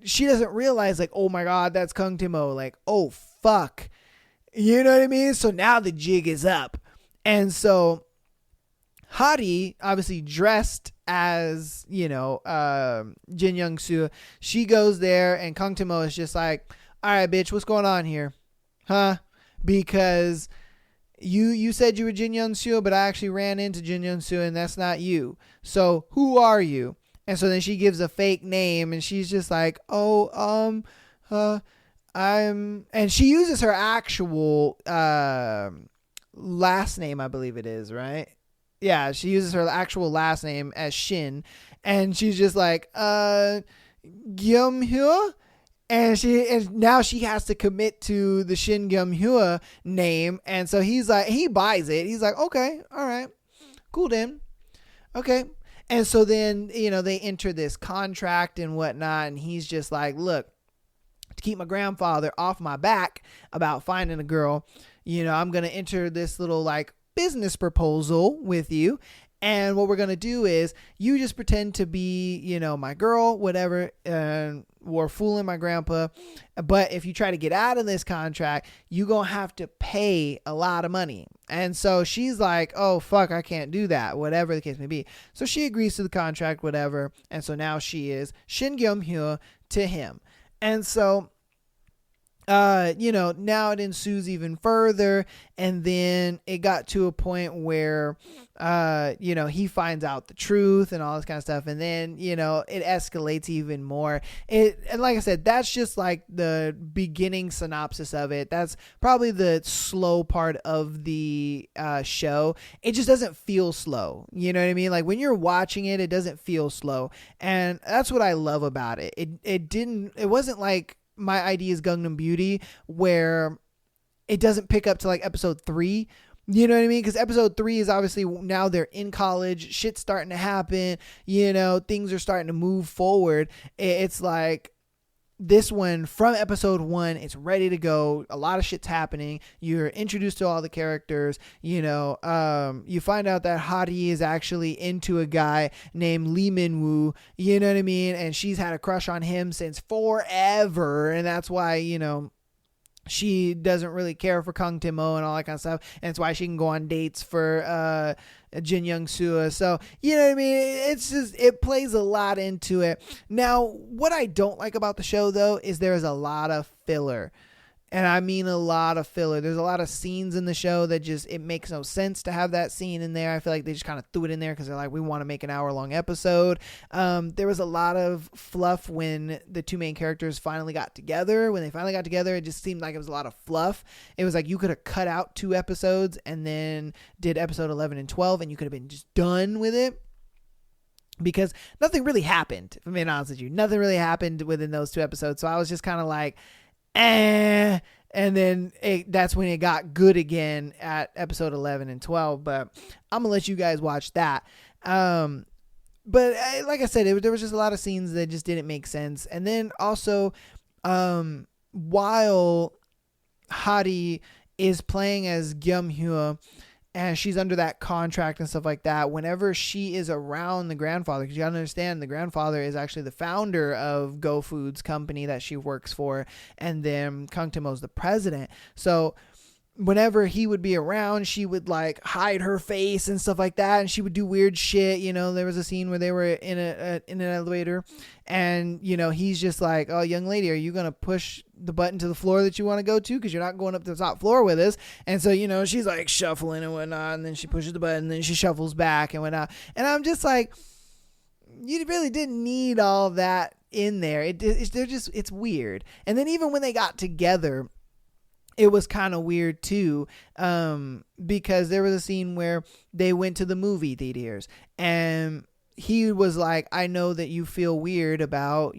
she doesn't realize, like, oh my god, that's Kung Timo. Like, oh fuck, you know what I mean? So now the jig is up, and so Hadi, obviously dressed as, Jin Young Soo, she goes there, and Kung Timo is just like, all right, bitch, what's going on here? Huh? Because you said you were Jin Young Soo, but I actually ran into Jin Young Soo, and that's not you. So who are you? And so then she gives a fake name, and she's just like, I'm, and she uses her actual last name, I believe it is, right? Yeah, she uses her actual last name as Shin, and she's just like, Gyum-hyo? And now she has to commit to the Shin Gyum-hyo name, and so he's like, he buys it. He's like, okay, all right, cool then. Okay. And so then, they enter this contract and whatnot, and he's just like, look, to keep my grandfather off my back about finding a girl, I'm going to enter this little like business proposal with you. And what we're going to do is you just pretend to be, my girl, whatever, and we're fooling my grandpa. But if you try to get out of this contract, you're going to have to pay a lot of money. And so she's like, oh, fuck, I can't do that, whatever the case may be. So she agrees to the contract, whatever. And so now she is Shin Gyum-hyo to him. And so now it ensues even further, and then it got to a point where, he finds out the truth and all this kind of stuff, and then, it escalates even more. And like I said, that's just like the beginning synopsis of it. That's probably the slow part of the show. It just doesn't feel slow. You know what I mean? Like when you're watching it, it doesn't feel slow, and that's what I love about it. It wasn't like My Idea's Gangnam Beauty, where it doesn't pick up to like episode 3. You know what I mean? Because episode 3 is obviously now they're in college, shit's starting to happen, things are starting to move forward. It's like this one from episode 1, it's ready to go. A lot of shit's happening. You're introduced to all the characters. You find out that Hadi is actually into a guy named Lee Min-woo. You know what I mean? And she's had a crush on him since forever. And that's why, she doesn't really care for Kang Timo and all that kind of stuff. And it's why she can go on dates for Jin Young Soo. So, you know what I mean? It's just, it plays a lot into it. Now, what I don't like about the show, though, is there's a lot of filler. And I mean a lot of filler. There's a lot of scenes in the show that just, it makes no sense to have that scene in there. I feel like they just kind of threw it in there because they're like, we want to make an hour-long episode. There was a lot of fluff when the two main characters finally got together. When they finally got together, it just seemed like it was a lot of fluff. It was like you could have cut out 2 episodes and then did episode 11 and 12, and you could have been just done with it. Because nothing really happened, if I'm being honest with you. Nothing really happened within those 2 episodes. So I was just kind of like, and then that's when it got good again at episode 11 and 12, but I'm gonna let you guys watch that. But like I said, there was just a lot of scenes that just didn't make sense. And then also, while Hadi is playing as Gyum-hyo, and she's under that contract and stuff like that, whenever she is around the grandfather, because you gotta understand, the grandfather is actually the founder of Go Foods company that she works for, and then Kang Timo's the president. So whenever he would be around, she would like hide her face and stuff like that, and she would do weird shit. There was a scene where they were in an elevator, and he's just like, oh, young lady, are you gonna push the button to the floor that you want to go to, because you're not going up to the top floor with us? And so she's like shuffling and whatnot, and then she pushes the button, and then she shuffles back and whatnot, and I'm just like, you really didn't need all that in there. It's weird. And then even when they got together, it was kind of weird too, because there was a scene where they went to the movie theaters, and he was like, I know that you feel weird about,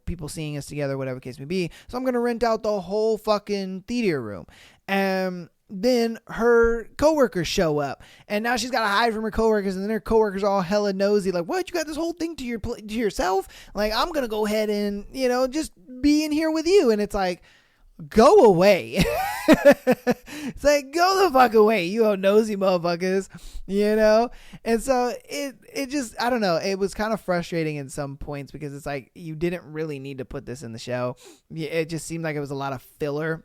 people seeing us together, whatever case may be. So I'm going to rent out the whole fucking theater room. And then her coworkers show up, and now she's got to hide from her coworkers, and then her coworkers all hella nosy, like, what, you got this whole thing to yourself? Like, I'm going to go ahead and, just be in here with you. And it's like, go away. It's like, go the fuck away, you old nosy motherfuckers, And so it just, I don't know, it was kind of frustrating in some points, because it's like, you didn't really need to put this in the show. It just seemed like it was a lot of filler.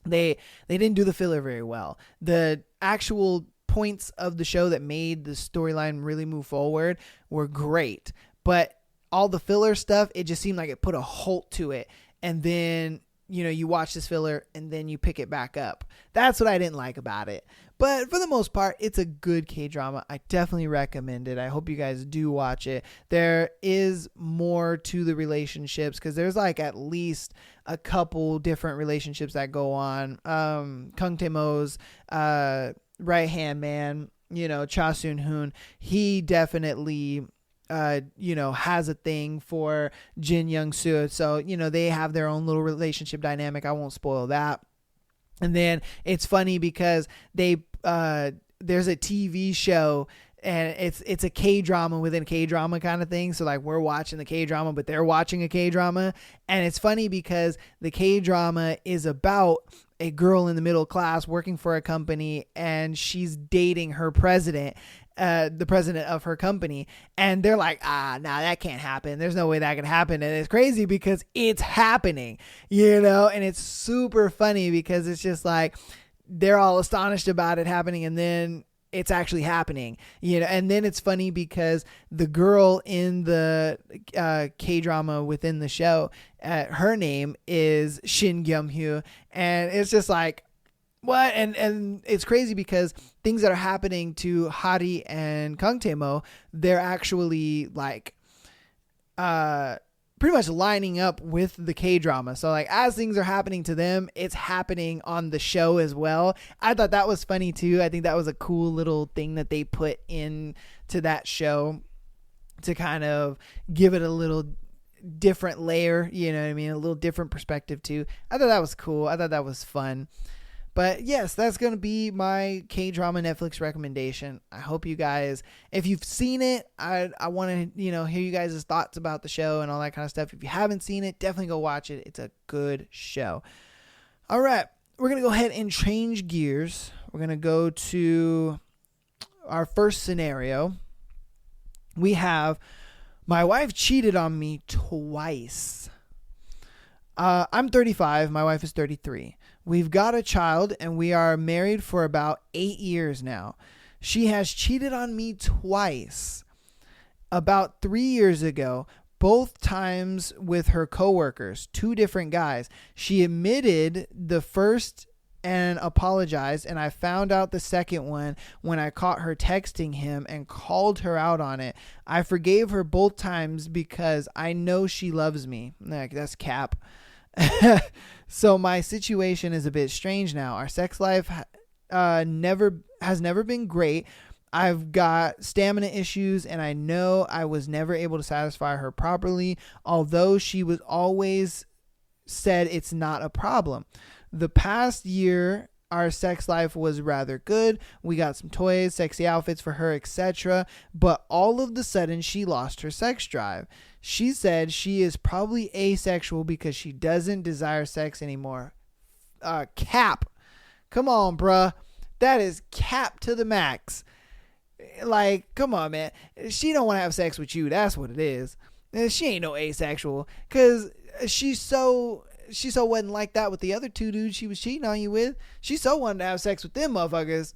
They didn't do the filler very well. The actual points of the show that made the storyline really move forward were great, but all the filler stuff, it just seemed like it put a halt to it. And then, you watch this filler and then you pick it back up. That's what I didn't like about it. But for the most part, it's a good K-drama. I definitely recommend it. I hope you guys do watch it. There is more to the relationships, because there's like at least a couple different relationships that go on. Kang Tae-mo's right-hand man, Cha Soon-hoon, he definitely has a thing for Jin Young-soo. So, they have their own little relationship dynamic. I won't spoil that. And then it's funny because there's a TV show, and it's a K-drama within K-drama kind of thing. So like, we're watching the K-drama, but they're watching a K-drama. And it's funny because the K-drama is about a girl in the middle class working for a company, and she's dating her president, the president of her company. And they're like, that can't happen. There's no way that can happen. And it's crazy because it's happening, and it's super funny because it's just like, they're all astonished about it happening, and then it's actually happening, and then it's funny because the girl in the K-drama within the show, her name is Shin Gyum-hyo, and it's just like, what? And it's crazy because things that are happening to Hari and Kang Tae-mo, they're actually like pretty much lining up with the K-drama. So like, as things are happening to them, it's happening on the show as well. I thought that was funny too. I think that was a cool little thing that they put into that show to kind of give it a little different layer, a little different perspective too. I thought that was cool. I thought that was fun. But yes, that's going to be my K-drama Netflix recommendation. I hope you guys, if you've seen it, I want to, hear you guys' thoughts about the show and all that kind of stuff. If you haven't seen it, definitely go watch it. It's a good show. All right, we're going to go ahead and change gears. We're going to go to our first scenario. We have, my wife cheated on me twice. I'm 35. My wife is 33. We've got a child, and we are married for about 8 years now. She has cheated on me twice. About 3 years ago, both times with her coworkers, 2 different guys. She admitted the first and apologized, and I found out the second one when I caught her texting him and called her out on it. I forgave her both times because I know she loves me. That's cap. So my situation is a bit strange now. Our sex life has never been great. I've got stamina issues, and I know I was never able to satisfy her properly, although she was always said it's not a problem. The past year, our sex life was rather good. We got some toys, sexy outfits for her, etc. But all of the sudden, she lost her sex drive. She said she is probably asexual because she doesn't desire sex anymore. Cap. Come on, bruh. That is cap to the max. Like, come on, man. She don't want to have sex with you. That's what it is. She ain't no asexual, because she so wasn't like that with the other 2 dudes she was cheating on you with. She so wanted to have sex with them motherfuckers.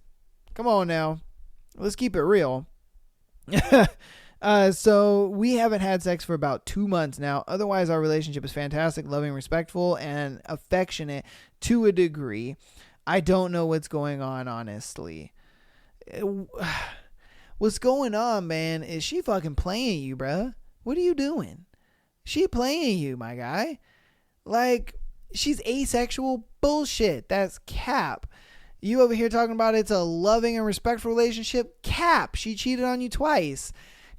Come on now. Let's keep it real. So we haven't had sex for about 2 months now. Otherwise, our relationship is fantastic, loving, respectful, and affectionate to a degree. I don't know what's going on, honestly. What's going on, man, is she fucking playing you, bruh. What are you doing? She playing you, my guy. Like, she's asexual? Bullshit. That's cap. You over here talking about it's a loving and respectful relationship? Cap. She cheated on you twice.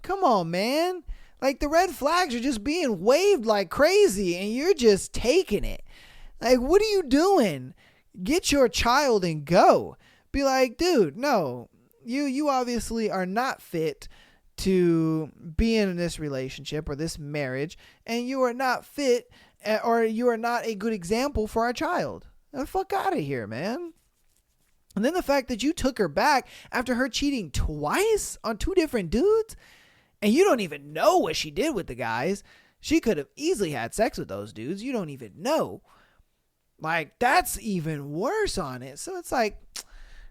Come on, man. Like, the red flags are just being waved like crazy, and you're just taking it. Like, what are you doing? Get your child and go. Be like, dude, no, you obviously are not fit to be in this relationship or this marriage, and you are not fit, or you are not a good example for our child. Get the fuck out of here, man. And then the fact that you took her back after her cheating twice on 2 different dudes, and you don't even know what she did with the guys. She could have easily had sex with those dudes. You don't even know. Like, that's even worse on it. So it's like,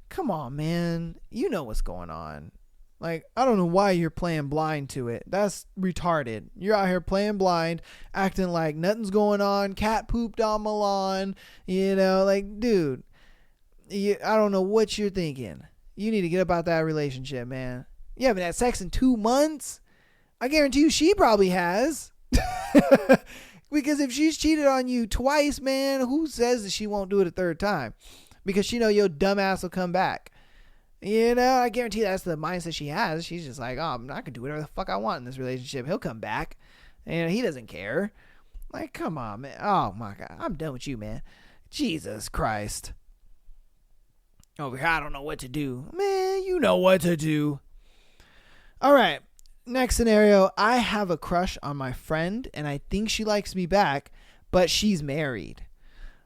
come on, man. You know what's going on. Like, I don't know why you're playing blind to it. That's retarded. You're out here playing blind, acting like nothing's going on. Cat pooped on my lawn. You know, like, dude, I don't know what you're thinking. You need to get up out that relationship, man. You haven't had sex in 2 months? I guarantee you she probably has. Because if she's cheated on you twice, man, who says that she won't do it a third time? Because she know your dumb ass will come back. You know, I guarantee that's the mindset she has. She's just like, oh, I can do whatever the fuck I want in this relationship. He'll come back. And he doesn't care. Like, come on, man. Oh, my God. I'm done with you, man. Jesus Christ. Over here, I don't know what to do. Man, you know what to do. All right. Next scenario. I have a crush on my friend, and I think she likes me back, but she's married.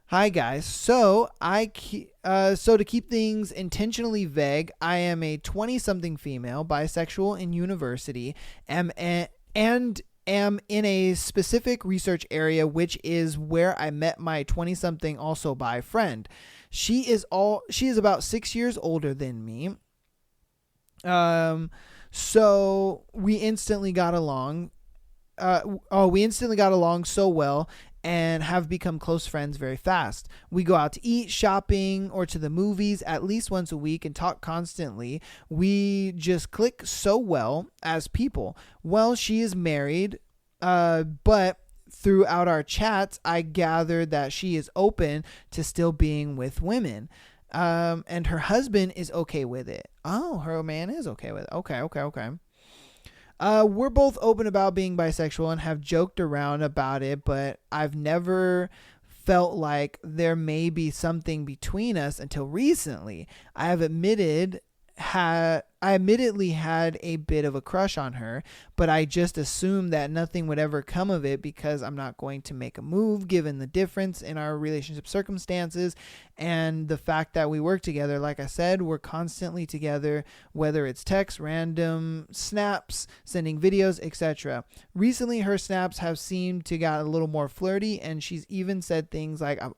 Hi, guys. So to keep things intentionally vague, I am a 20-something female, bisexual in university, and am in a specific research area, which is where I met my 20-something also bi friend. She is about 6 years older than me. So we instantly got along. We instantly got along so well and have become close friends very fast. We go out to eat, shopping, or to the movies at least once a week and talk constantly. We just click so well as people. Well, she is married, but throughout our chats, I gathered that she is open to still being with women. And her husband is okay with it. Oh, her man is okay with it. Okay. We're both open about being bisexual and have joked around about it, but I've never felt like there may be something between us until recently. I admittedly had a bit of a crush on her, but I just assumed that nothing would ever come of it because I'm not going to make a move given the difference in our relationship circumstances and the fact that we work together. Like I said, we're constantly together, whether it's text, random snaps, sending videos, etc. Recently, her snaps have seemed to get a little more flirty, and she's even said things like, I'm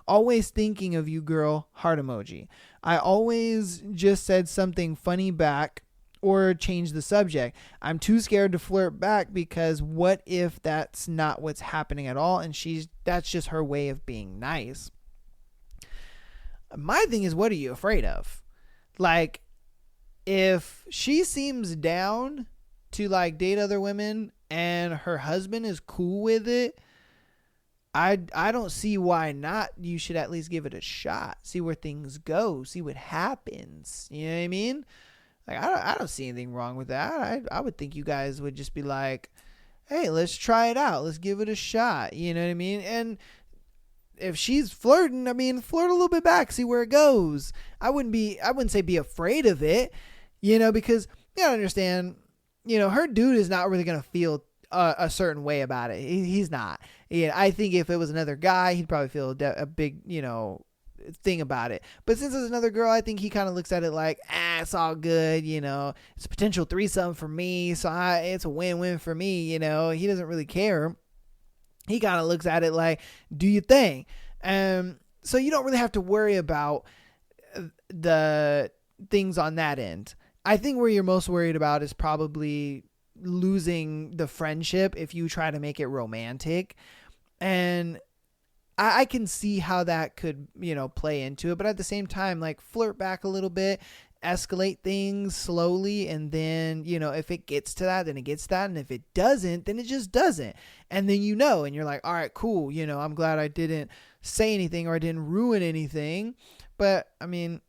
always thinking of you, girl, heart emoji. I always just said something funny back or change the subject. I'm too scared to flirt back because what if that's not what's happening at all and that's just her way of being nice. My thing is, what are you afraid of? Like, if she seems down to like date other women and her husband is cool with it, I don't see why not. You should at least give it a shot. See where things go. See what happens. You know what I mean? Like, I don't see anything wrong with that. I would think you guys would just be like, hey, let's try it out. Let's give it a shot. You know what I mean? And if she's flirting, I mean, flirt a little bit back. See where it goes. I wouldn't say be afraid of it, you know, because you gotta understand, you know, her dude is not really going to feel a certain way about it. He's not. Yeah, I think if it was another guy, he'd probably feel a big, you know, thing about it. But since it's another girl, I think he kind of looks at it like, it's all good, you know. It's a potential threesome for me, so it's a win-win for me, you know. He doesn't really care. He kind of looks at it like, do your thing. So you don't really have to worry about the things on that end. I think where you're most worried about is probably losing the friendship if you try to make it romantic. And I can see how that could, you know, play into it. But at the same time, like, flirt back a little bit, escalate things slowly. And then, you know, if it gets to that, then it gets to that. And if it doesn't, then it just doesn't. And then, you know, and you're like, all right, cool. You know, I'm glad I didn't say anything or I didn't ruin anything. But I mean,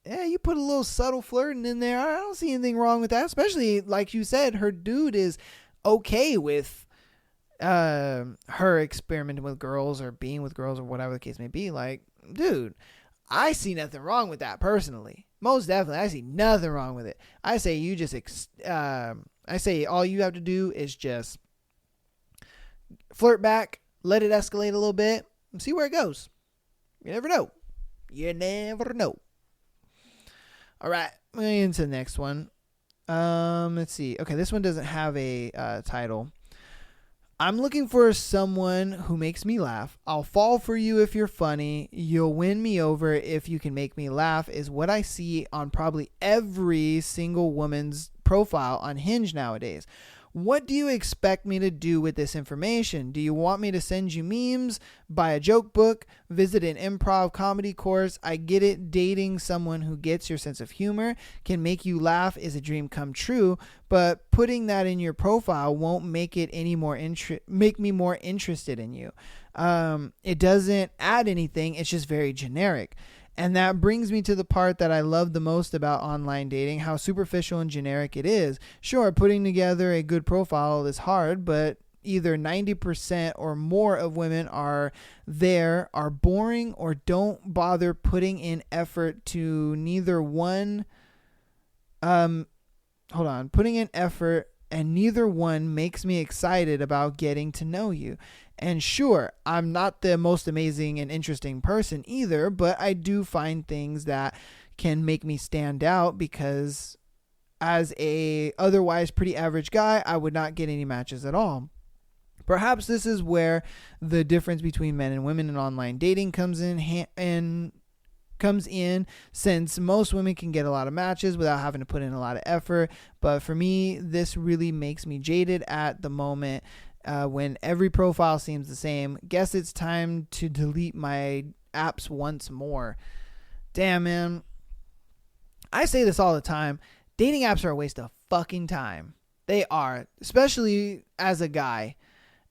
yeah, you put a little subtle flirting in there. I don't see anything wrong with that. Especially like you said, her dude is okay with her experimenting with girls or being with girls or whatever the case may be. Like, dude, I see nothing wrong with that personally. Most definitely, I see nothing wrong with it. I say you just, I say all you have to do is just flirt back, let it escalate a little bit, and see where it goes. You never know. You never know. All right, into the next one. Let's see. Okay, this one doesn't have a title. I'm looking for someone who makes me laugh. I'll fall for you if you're funny. You'll win me over if you can make me laugh is what I see on probably every single woman's profile on Hinge nowadays. What do you expect me to do with this information? Do you want me to send you memes, buy a joke book, visit an improv comedy course? I get it. Dating someone who gets your sense of humor can make you laugh is a dream come true, but putting that in your profile won't make it any more make me more interested in you. It doesn't add anything. It's just very generic. And that brings me to the part that I love the most about online dating, how superficial and generic it is. Sure, putting together a good profile is hard, but either 90% or more of women are boring or don't bother putting in effort to neither one. Putting in effort, and neither one makes me excited about getting to know you. And sure, I'm not the most amazing and interesting person either, but I do find things that can make me stand out because as a otherwise pretty average guy, I would not get any matches at all. Perhaps this is where the difference between men and women in online dating comes in, since most women can get a lot of matches without having to put in a lot of effort. But for me, this really makes me jaded at the moment. When every profile seems the same, guess it's time to delete my apps once more. Damn, man. I say this all the time. Dating apps are a waste of fucking time. They are, especially as a guy.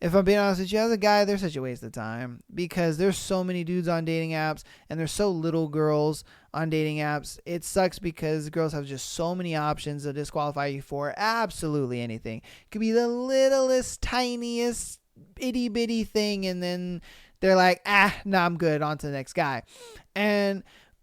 If I'm being honest with you, as a guy, they're such a waste of time because there's so many dudes on dating apps and there's so little girls on dating apps. It sucks because girls have just so many options to disqualify you for absolutely anything. It could be the littlest, tiniest, itty bitty thing, and then they're like, no, I'm good. On to the next guy. And,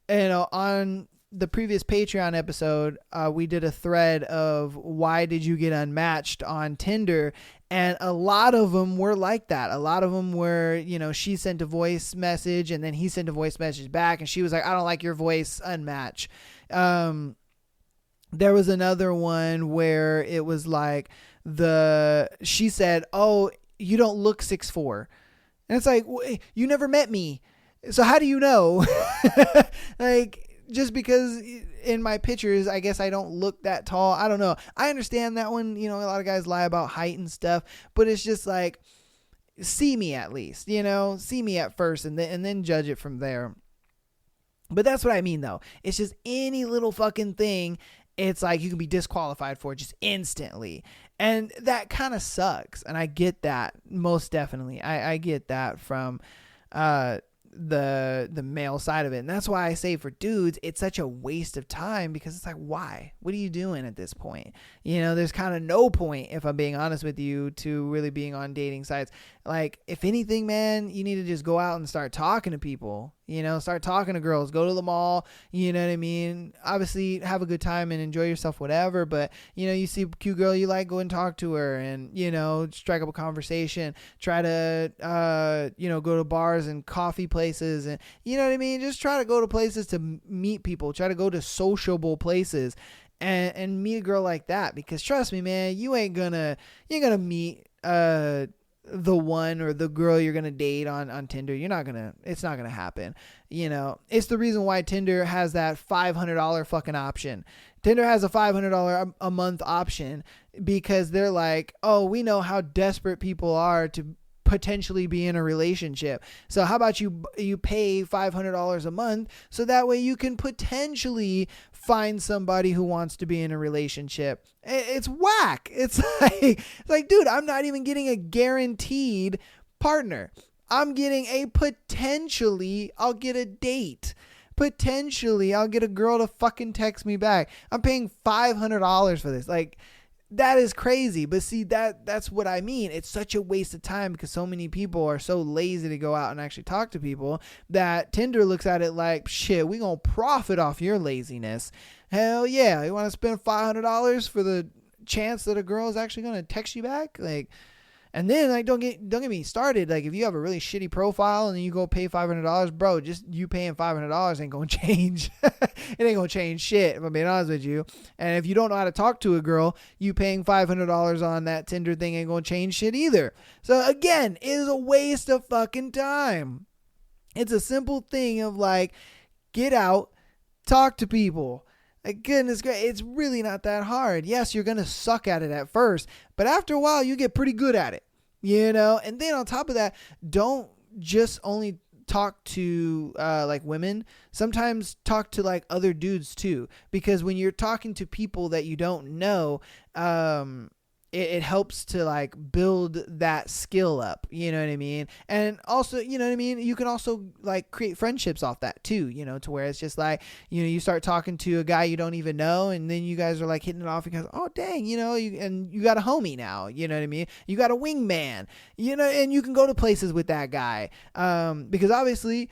on the previous Patreon episode, we did a thread of why did you get unmatched on Tinder, and a lot of them were like that. A lot of them were, she sent a voice message and then he sent a voice message back and she was like, I don't like your voice, unmatch. There was another one where it was like she said, oh, you don't look 6'4". And it's like, you never met me, so how do you know? Like, just because in my pictures, I guess I don't look that tall. I don't know. I understand that one. A lot of guys lie about height and stuff, but it's just like, see me at least, see me at first and then judge it from there. But that's what I mean though. It's just any little fucking thing. It's like you can be disqualified for it just instantly. And that kind of sucks. And I get that most definitely. I get that from, the male side of it. And that's why I say for dudes, it's such a waste of time because it's like, why? What are you doing at this point? There's kind of no point, if I'm being honest with you, to really being on dating sites. Like, if anything, man, you need to just go out and start talking to people, start talking to girls, go to the mall, you know what I mean? Obviously have a good time and enjoy yourself, whatever. But, you see a cute girl you like, go and talk to her and, strike up a conversation, try to, go to bars and coffee places and, you know what I mean? Just try to go to places to meet people, try to go to sociable places and meet a girl like that. Because trust me, man, you ain't gonna meet, the one or the girl you're gonna date on Tinder. It's not gonna happen. It's the reason why Tinder has that $500 fucking option. Tinder has a $500 a month option because they're like, oh, we know how desperate people are to potentially be in a relationship. So how about you pay $500 a month so that way you can potentially find somebody who wants to be in a relationship. It's whack. It's like, dude, I'm not even getting a guaranteed partner. I'm getting a potentially, I'll get a date. potentially I'll get a girl to fucking text me back. I'm paying $500 for this. Like, that is crazy. But see, that's what I mean. It's such a waste of time because so many people are so lazy to go out and actually talk to people that Tinder looks at it like, shit, we gonna profit off your laziness. Hell yeah. You want to spend $500 for the chance that a girl is actually going to text you back? Like, and then, like, don't get me started. Like, if you have a really shitty profile and then you go pay $500, bro, just you paying $500 ain't going to change. It ain't going to change shit, if I'm being honest with you. And if you don't know how to talk to a girl, you paying $500 on that Tinder thing ain't going to change shit either. So, again, it is a waste of fucking time. It's a simple thing of, like, get out, talk to people. Like, goodness gracious, it's really not that hard. Yes, you're going to suck at it at first, but after a while, you get pretty good at it, you know? And then on top of that, don't just only talk to like women. Sometimes talk to like other dudes too, because when you're talking to people that you don't know, it helps to like build that skill up, you know what I mean? And also, you know what I mean? You can also like create friendships off that too, you know, to where it's just like, you know, you start talking to a guy you don't even know, and then you guys are like hitting it off because, oh dang, you know, you got a homie now, you know what I mean? You got a wingman, you know, and you can go to places with that guy. Because obviously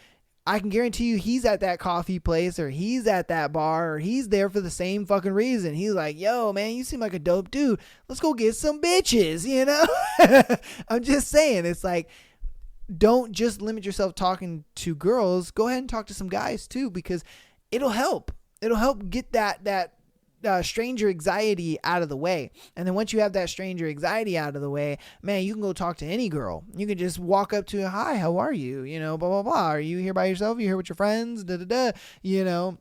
I can guarantee you he's at that coffee place or he's at that bar or he's there for the same fucking reason. He's like, yo, man, you seem like a dope dude. Let's go get some bitches, you know? I'm just saying, it's like, don't just limit yourself talking to girls. Go ahead and talk to some guys too, because it'll help. It'll help get that stranger anxiety out of the way. And then once you have that stranger anxiety out of the way, man, you can go talk to any girl. You can just walk up to her, hi, how are you? You know, blah, blah, blah. Are you here by yourself? Are you here with your friends? Da, da, da. You know,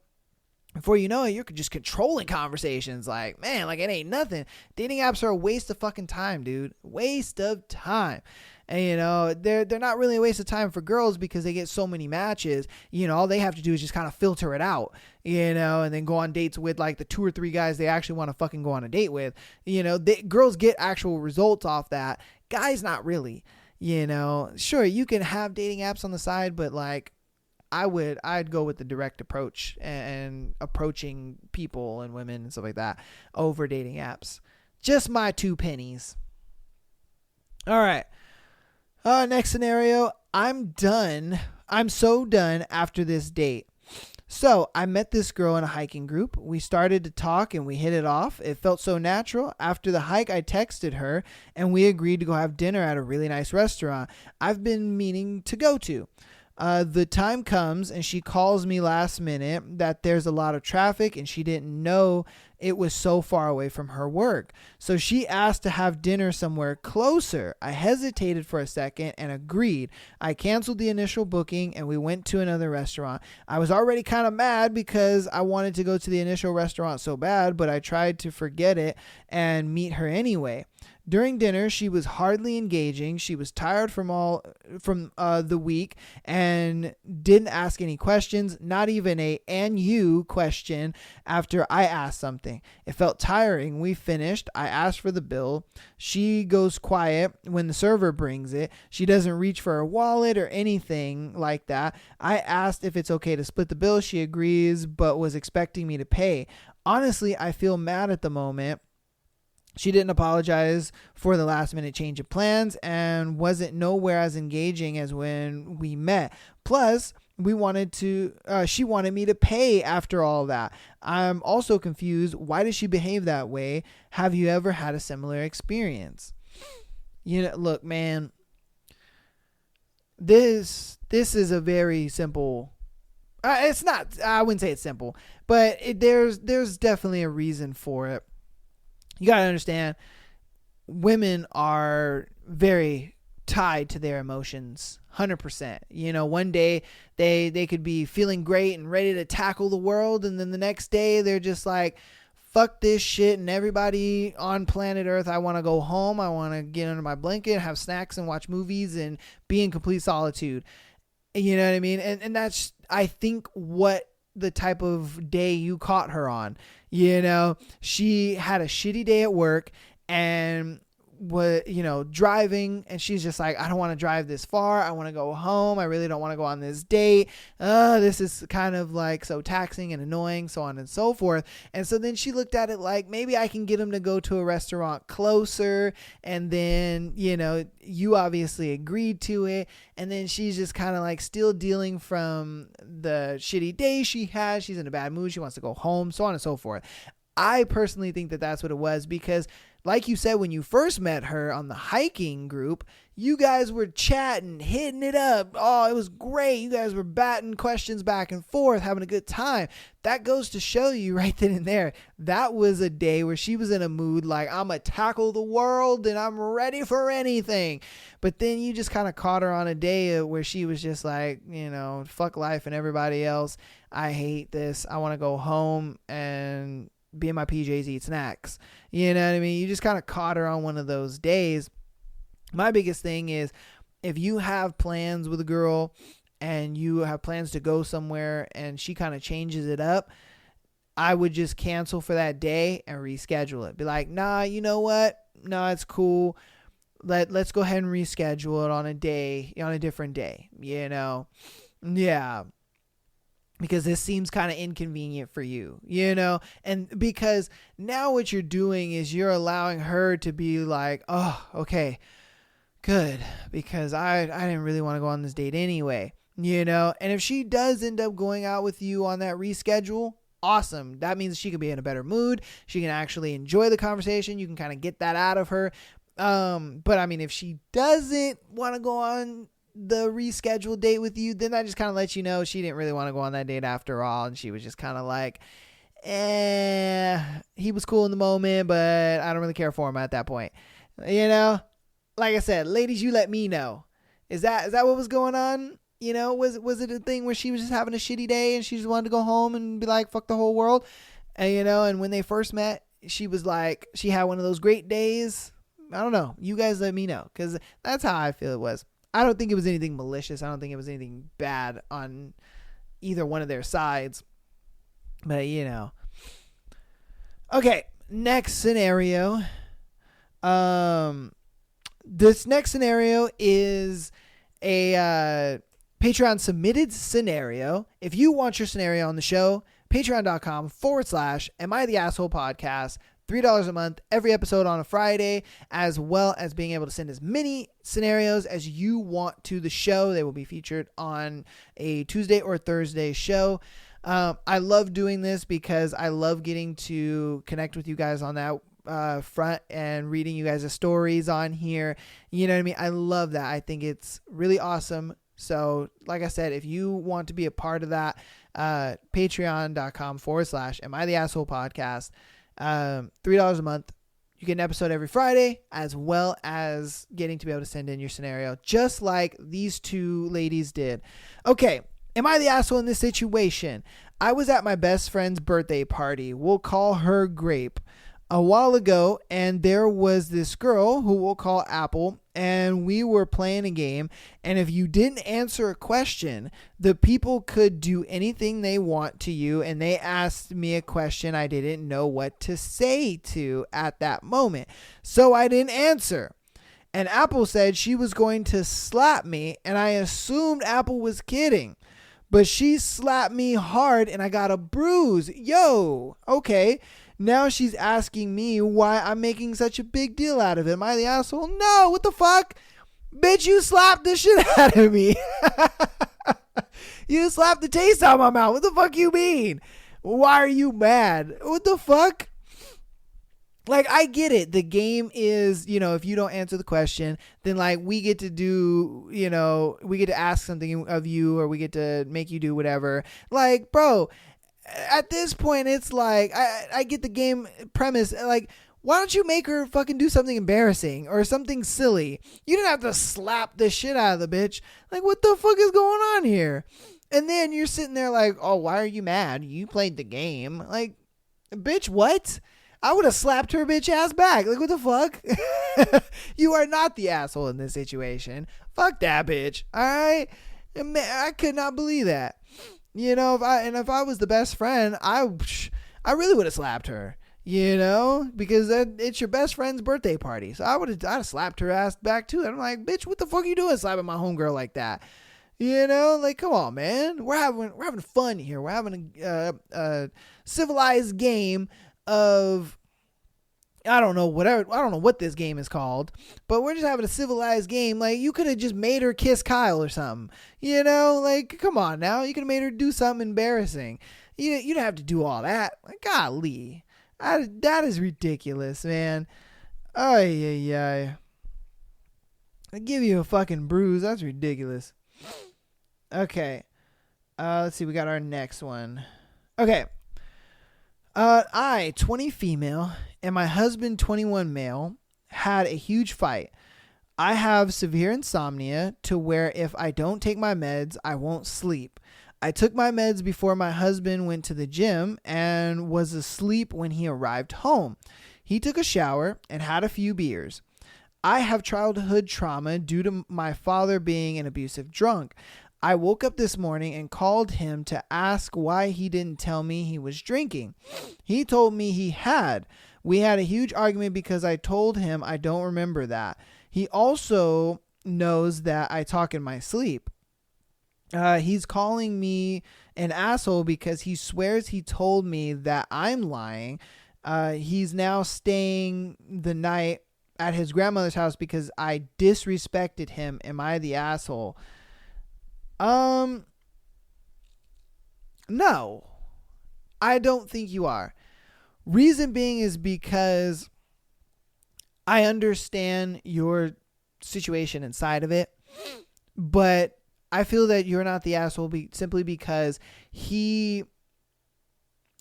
before you know it, you're just controlling conversations. Like, man, like it ain't nothing. Dating apps are a waste of fucking time, dude. Waste of time. And, you know, they're not really a waste of time for girls because they get so many matches. You know, all they have to do is just kind of filter it out, you know, and then go on dates with like the 2 or 3 guys they actually want to fucking go on a date with. You know, girls get actual results off that. Guys, not really. You know, sure, you can have dating apps on the side, but like, I'd go with the direct approach and approaching people and women and stuff like that over dating apps. Just my 2 pennies. All right. Next scenario. I'm done. I'm so done after this date. So I met this girl in a hiking group. We started to talk and we hit it off. It felt so natural. After the hike, I texted her and we agreed to go have dinner at a really nice restaurant I've been meaning to go to. The time comes and she calls me last minute that there's a lot of traffic and she didn't know it was so far away from her work. So she asked to have dinner somewhere closer. I hesitated for a second and agreed. I canceled the initial booking and we went to another restaurant. I was already kind of mad because I wanted to go to the initial restaurant so bad, but I tried to forget it and meet her anyway. During dinner, she was hardly engaging. She was tired from the week and didn't ask any questions, not even a "and you" question after I asked something. It felt tiring. We finished. I asked for the bill. She goes quiet when the server brings it. She doesn't reach for her wallet or anything like that. I asked if it's okay to split the bill. She agrees, but was expecting me to pay. Honestly, I feel mad at the moment. She didn't apologize for the last minute change of plans and wasn't nowhere as engaging as when we met. Plus, she wanted me to pay after all that. I'm also confused. Why does she behave that way? Have you ever had a similar experience? You know, look, man, this is a very simple, it's not, I wouldn't say it's simple, but there's definitely a reason for it. You got to understand, women are very tied to their emotions, 100%. You know, one day they could be feeling great and ready to tackle the world, and then the next day they're just like, fuck this shit and everybody on planet Earth. I want to go home. I want to get under my blanket, have snacks and watch movies and be in complete solitude. You know what I mean? And that's, I think, what the type of day you caught her on. You know, she had a shitty day at work and driving, and she's just like, I don't want to drive this far. I want to go home. I really don't want to go on this date. This is kind of like so taxing and annoying, so on and so forth. And so then she looked at it like, maybe I can get him to go to a restaurant closer. And then, you obviously agreed to it. And then she's just kind of like still dealing from the shitty day she has. She's in a bad mood. She wants to go home, so on and so forth. I personally think that that's what it was, because like you said, when you first met her on the hiking group, you guys were chatting, hitting it up. Oh, it was great. You guys were batting questions back and forth, having a good time. That goes to show you right then and there, that was a day where she was in a mood like, I'm going to tackle the world and I'm ready for anything. But then you just kind of caught her on a day where she was just like, fuck life and everybody else. I hate this. I want to go home and be in my PJs, eat snacks. You know what I mean? You just kind of caught her on one of those days. My biggest thing is, if you have plans with a girl and you have plans to go somewhere and she kind of changes it up, I would just cancel for that day and reschedule it. Be like, nah, you know what? No, it's cool. Let's go ahead and reschedule it on a different day, Yeah. Because this seems kind of inconvenient for you, and because now what you're doing is you're allowing her to be like, oh, okay, good, because I didn't really want to go on this date anyway, and if she does end up going out with you on that reschedule, awesome. That means she can be in a better mood. She can actually enjoy the conversation. You can kind of get that out of her. But I mean, if she doesn't want to go on the rescheduled date with you, then that just kind of lets you know she didn't really want to go on that date after all, and she was just kind of like, he was cool in the moment, but I don't really care for him at that point. Like I said, ladies, you let me know. Is that what was going on? Was it a thing where she was just having a shitty day and she just wanted to go home and be like, fuck the whole world? And when they first met, she was like, she had one of those great days. I don't know. You guys let me know, because that's how I feel it was. I don't think it was anything malicious. I don't think it was anything bad on either one of their sides. But, Okay, next scenario. This next scenario is a Patreon submitted scenario. If you want your scenario on the show, patreon.com/Am I the Asshole Podcast. $3 a month, every episode on a Friday, as well as being able to send as many scenarios as you want to the show. They will be featured on a Tuesday or Thursday show. I love doing this because I love getting to connect with you guys on that front and reading you guys' stories on here. You know what I mean? I love that. I think it's really awesome. So like I said, if you want to be a part of that, patreon.com/Am I the Asshole Podcast. $3 a month. You get an episode every Friday, as well as getting to be able to send in your scenario, just like these two ladies did. Okay, am I the asshole in this situation? I was at my best friend's birthday party. We'll call her Grape. A while ago, and there was this girl who we'll call Apple, and we were playing a game, and if you didn't answer a question, the people could do anything they want to you, and they asked me a question I didn't know what to say to at that moment, so I didn't answer. And Apple said she was going to slap me, and I assumed Apple was kidding, but she slapped me hard, and I got a bruise. Yo, okay. Now she's asking me why I'm making such a big deal out of it. Am I the asshole? No, what the fuck? Bitch, you slapped the shit out of me. You slapped the taste out of my mouth. What the fuck you mean? Why are you mad? What the fuck? Like, I get it. The game is, if you don't answer the question, then like we get to do, we get to ask something of you, or we get to make you do whatever. Like, bro, at this point, it's like, I get the game premise. Like, why don't you make her fucking do something embarrassing or something silly? You didn't have to slap the shit out of the bitch. Like, what the fuck is going on here? And then you're sitting there like, oh, why are you mad? You played the game. Like, bitch, what? I would have slapped her bitch ass back. Like, what the fuck? You are not the asshole in this situation. Fuck that bitch. All right? Man, I could not believe that. If I was the best friend, I really would have slapped her. because it's your best friend's birthday party. So I'd have slapped her ass back too. I'm like, bitch, what the fuck are you doing slapping my homegirl like that? Like, come on, man. We're having fun here. We're having a civilized game of, I don't know what this game is called, but we're just having a civilized game. Like, you could have just made her kiss Kyle or something. Like, come on now. You could have made her do something embarrassing. You don't have to do all that. Like, golly. That is ridiculous, man. I give you a fucking bruise. That's ridiculous. Okay. Let's see. We got our next one. Okay. I, 20 female, and my husband, 21 male, had a huge fight. I have severe insomnia to where if I don't take my meds, I won't sleep. I took my meds before my husband went to the gym and was asleep when he arrived home. He took a shower and had a few beers. I have childhood trauma due to my father being an abusive drunk. I woke up this morning and called him to ask why he didn't tell me he was drinking. He told me he had. We had a huge argument because I told him I don't remember that. He also knows that I talk in my sleep. He's calling me an asshole because he swears he told me that I'm lying. He's now staying the night at his grandmother's house because I disrespected him. Am I the asshole? No, I don't think you are. Reason being is because I understand your situation inside of it, but I feel that you're not the asshole simply because he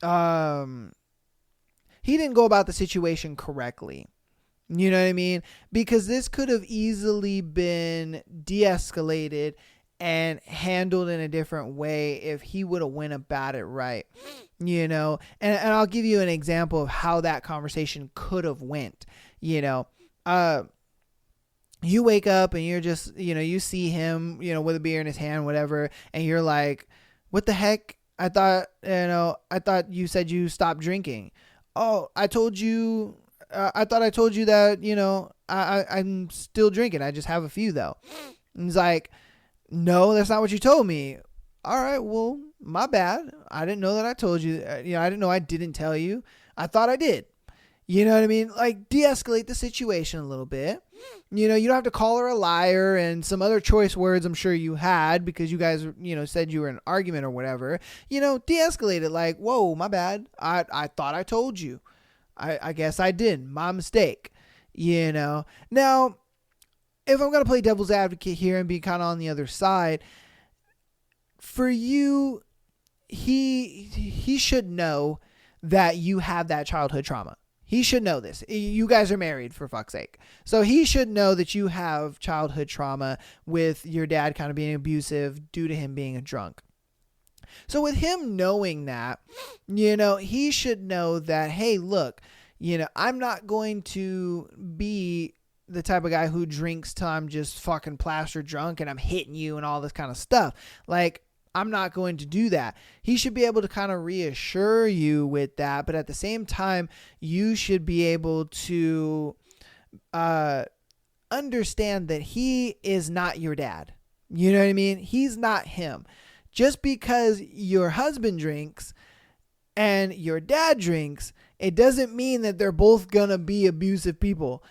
didn't go about the situation correctly. You know what I mean? Because this could have easily been de-escalated and handled in a different way if he would have went about it right. And I'll give you an example of how that conversation could have went. You wake up and you're just, you see him, with a beer in his hand, whatever. And you're like, what the heck? I thought you said you stopped drinking. Oh, I thought I told you that, I'm still drinking. I just have a few though. And he's like, no, that's not what you told me. All right, well, my bad. I didn't know that I told you. I didn't know I didn't tell you. I thought I did. You know what I mean? Like, de-escalate the situation a little bit. You don't have to call her a liar and some other choice words I'm sure you had because you guys, said you were in an argument or whatever. De-escalate it like, whoa, my bad. I thought I told you. I guess I didn't. My mistake. Now, if I'm going to play devil's advocate here and be kind of on the other side, for you, he should know that you have that childhood trauma. He should know this. You guys are married, for fuck's sake. So he should know that you have childhood trauma with your dad kind of being abusive due to him being a drunk. So with him knowing that, he should know that, hey, look, I'm not going to be the type of guy who drinks till I'm just fucking plastered drunk and I'm hitting you and all this kind of stuff. Like, I'm not going to do that. He should be able to kind of reassure you with that. But at the same time, you should be able to understand that he is not your dad. You know what I mean? He's not him. Just because your husband drinks and your dad drinks, it doesn't mean that they're both going to be abusive people.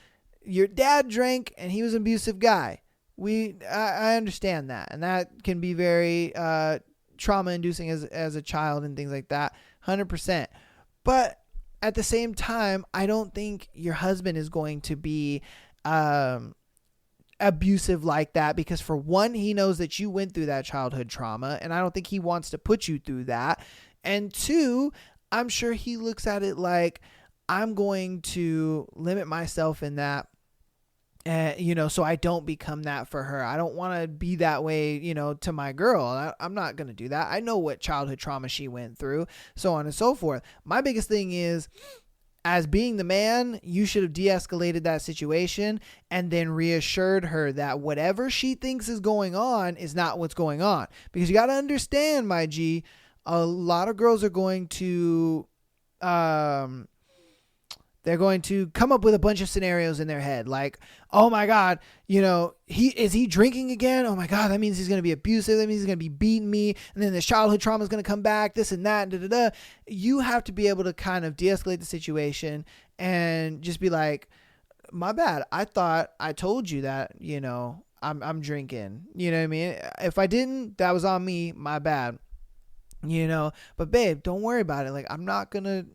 Your dad drank and he was an abusive guy. I understand that, and that can be very trauma-inducing as a child and things like that, 100%. But at the same time, I don't think your husband is going to be abusive like that because, for one, he knows that you went through that childhood trauma, and I don't think he wants to put you through that. And two, I'm sure he looks at it like, I'm going to limit myself in that. So I don't become that for her. I don't want to be that way, to my girl. I'm not going to do that. I know what childhood trauma she went through, so on and so forth. My biggest thing is, as being the man, you should have de-escalated that situation and then reassured her that whatever she thinks is going on is not what's going on. Because you got to understand, my G, a lot of girls are going to, They're going to come up with a bunch of scenarios in their head. Like, oh my God, is he drinking again? Oh my God, that means he's going to be abusive. That means he's going to be beating me. And then the childhood trauma is going to come back, this and that. You have to be able to kind of de-escalate the situation and just be like, my bad. I thought I told you that, I'm drinking. You know what I mean? If I didn't, that was on me. My bad. But babe, don't worry about it. Like, I'm not going to,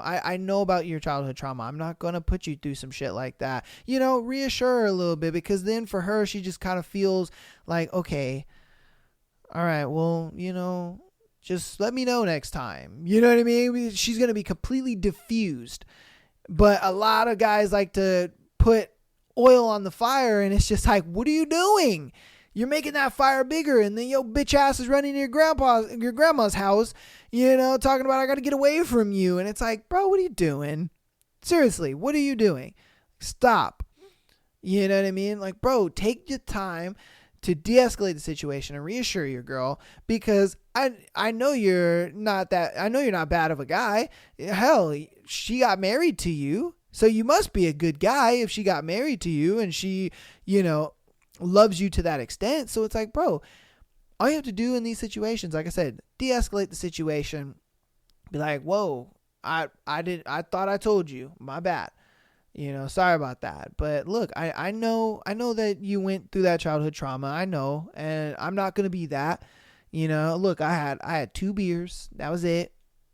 I know about your childhood trauma. I'm not going to put you through some shit like that. Reassure her a little bit, because then for her, she just kind of feels like, okay, all right, well, just let me know next time. You know what I mean? She's going to be completely diffused. But a lot of guys like to put oil on the fire, and it's just like, what are you doing? You're making that fire bigger, and then your bitch ass is running to your grandma's house, talking about, I got to get away from you. And it's like, bro, what are you doing? Seriously, what are you doing? Stop. You know what I mean? Like, bro, take your time to de-escalate the situation and reassure your girl, because I know you're not bad of a guy. Hell, she got married to you, so you must be a good guy if she got married to you and she, loves you to that extent. So it's like, bro, all you have to do in these situations, like I said, de-escalate the situation. Be like, whoa, I thought I told you, my bad. Sorry about that. But look, I know that you went through that childhood trauma. I know, and I'm not going to be that. Look, I had 2 beers. That was it.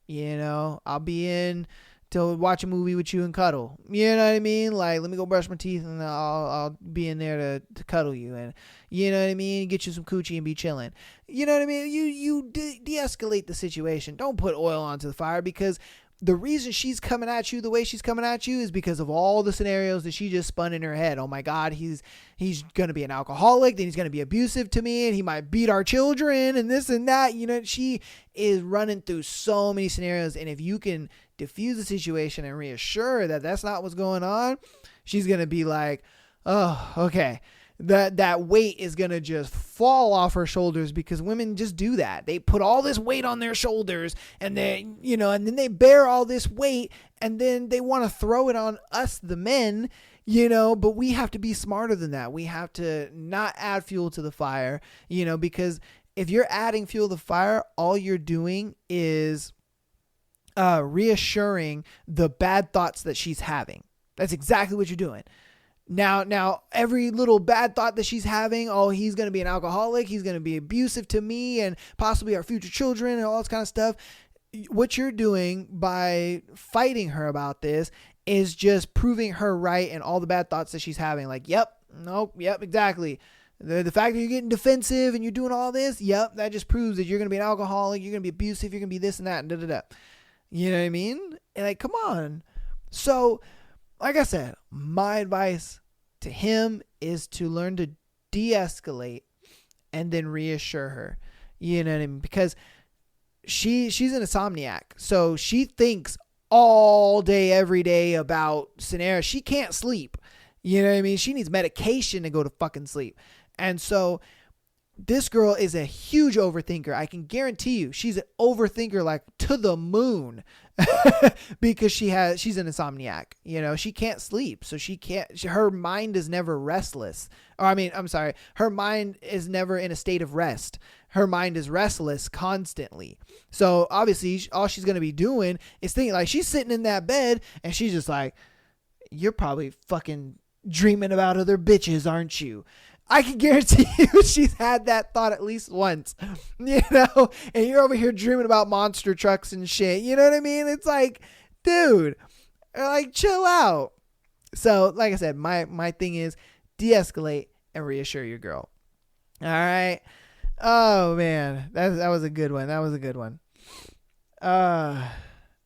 I'll be in to watch a movie with you and cuddle. You know what I mean? Like, let me go brush my teeth and I'll be in there to cuddle you, and you know what I mean? Get you some coochie and be chilling. You know what I mean? You de-escalate the situation. Don't put oil onto the fire, because the reason she's coming at you the way she's coming at you is because of all the scenarios that she just spun in her head. Oh my God, he's going to be an alcoholic, then he's going to be abusive to me, and he might beat our children and this and that. She is running through so many scenarios. And if you can diffuse the situation and reassure that that's not what's going on, she's going to be like, oh, okay. That weight is going to just fall off her shoulders, because women just do that. They put all this weight on their shoulders, and and then they bear all this weight, and then they want to throw it on us, the men, but we have to be smarter than that. We have to not add fuel to the fire, because if you're adding fuel to the fire, all you're doing is reassuring the bad thoughts that she's having. That's exactly what you're doing. Now, every little bad thought that she's having, oh, he's going to be an alcoholic, he's going to be abusive to me and possibly our future children and all this kind of stuff. What you're doing by fighting her about this is just proving her right and all the bad thoughts that she's having. Like, yep, exactly. The fact that you're getting defensive and you're doing all this, yep, that just proves that you're going to be an alcoholic, you're going to be abusive, you're going to be this and that, and da-da-da. You know what I mean? And like, come on. So, like I said, my advice to him is to learn to de-escalate and then reassure her. You know what I mean? Because she's an insomniac. So she thinks all day, every day about scenarios. She can't sleep. You know what I mean? She needs medication to go to fucking sleep. And so this girl is a huge overthinker. I can guarantee you she's an overthinker like to the moon because she's an insomniac. She can't sleep. So her mind is never restless. Her mind is never in a state of rest. Her mind is restless constantly. So obviously all she's going to be doing is thinking, like, she's sitting in that bed and she's just like, you're probably fucking dreaming about other bitches, aren't you? I can guarantee you she's had that thought at least once, and you're over here dreaming about monster trucks and shit. You know what I mean? It's like, dude, like, chill out. So like I said, my thing is de-escalate and reassure your girl. All right. Oh man, that was a good one.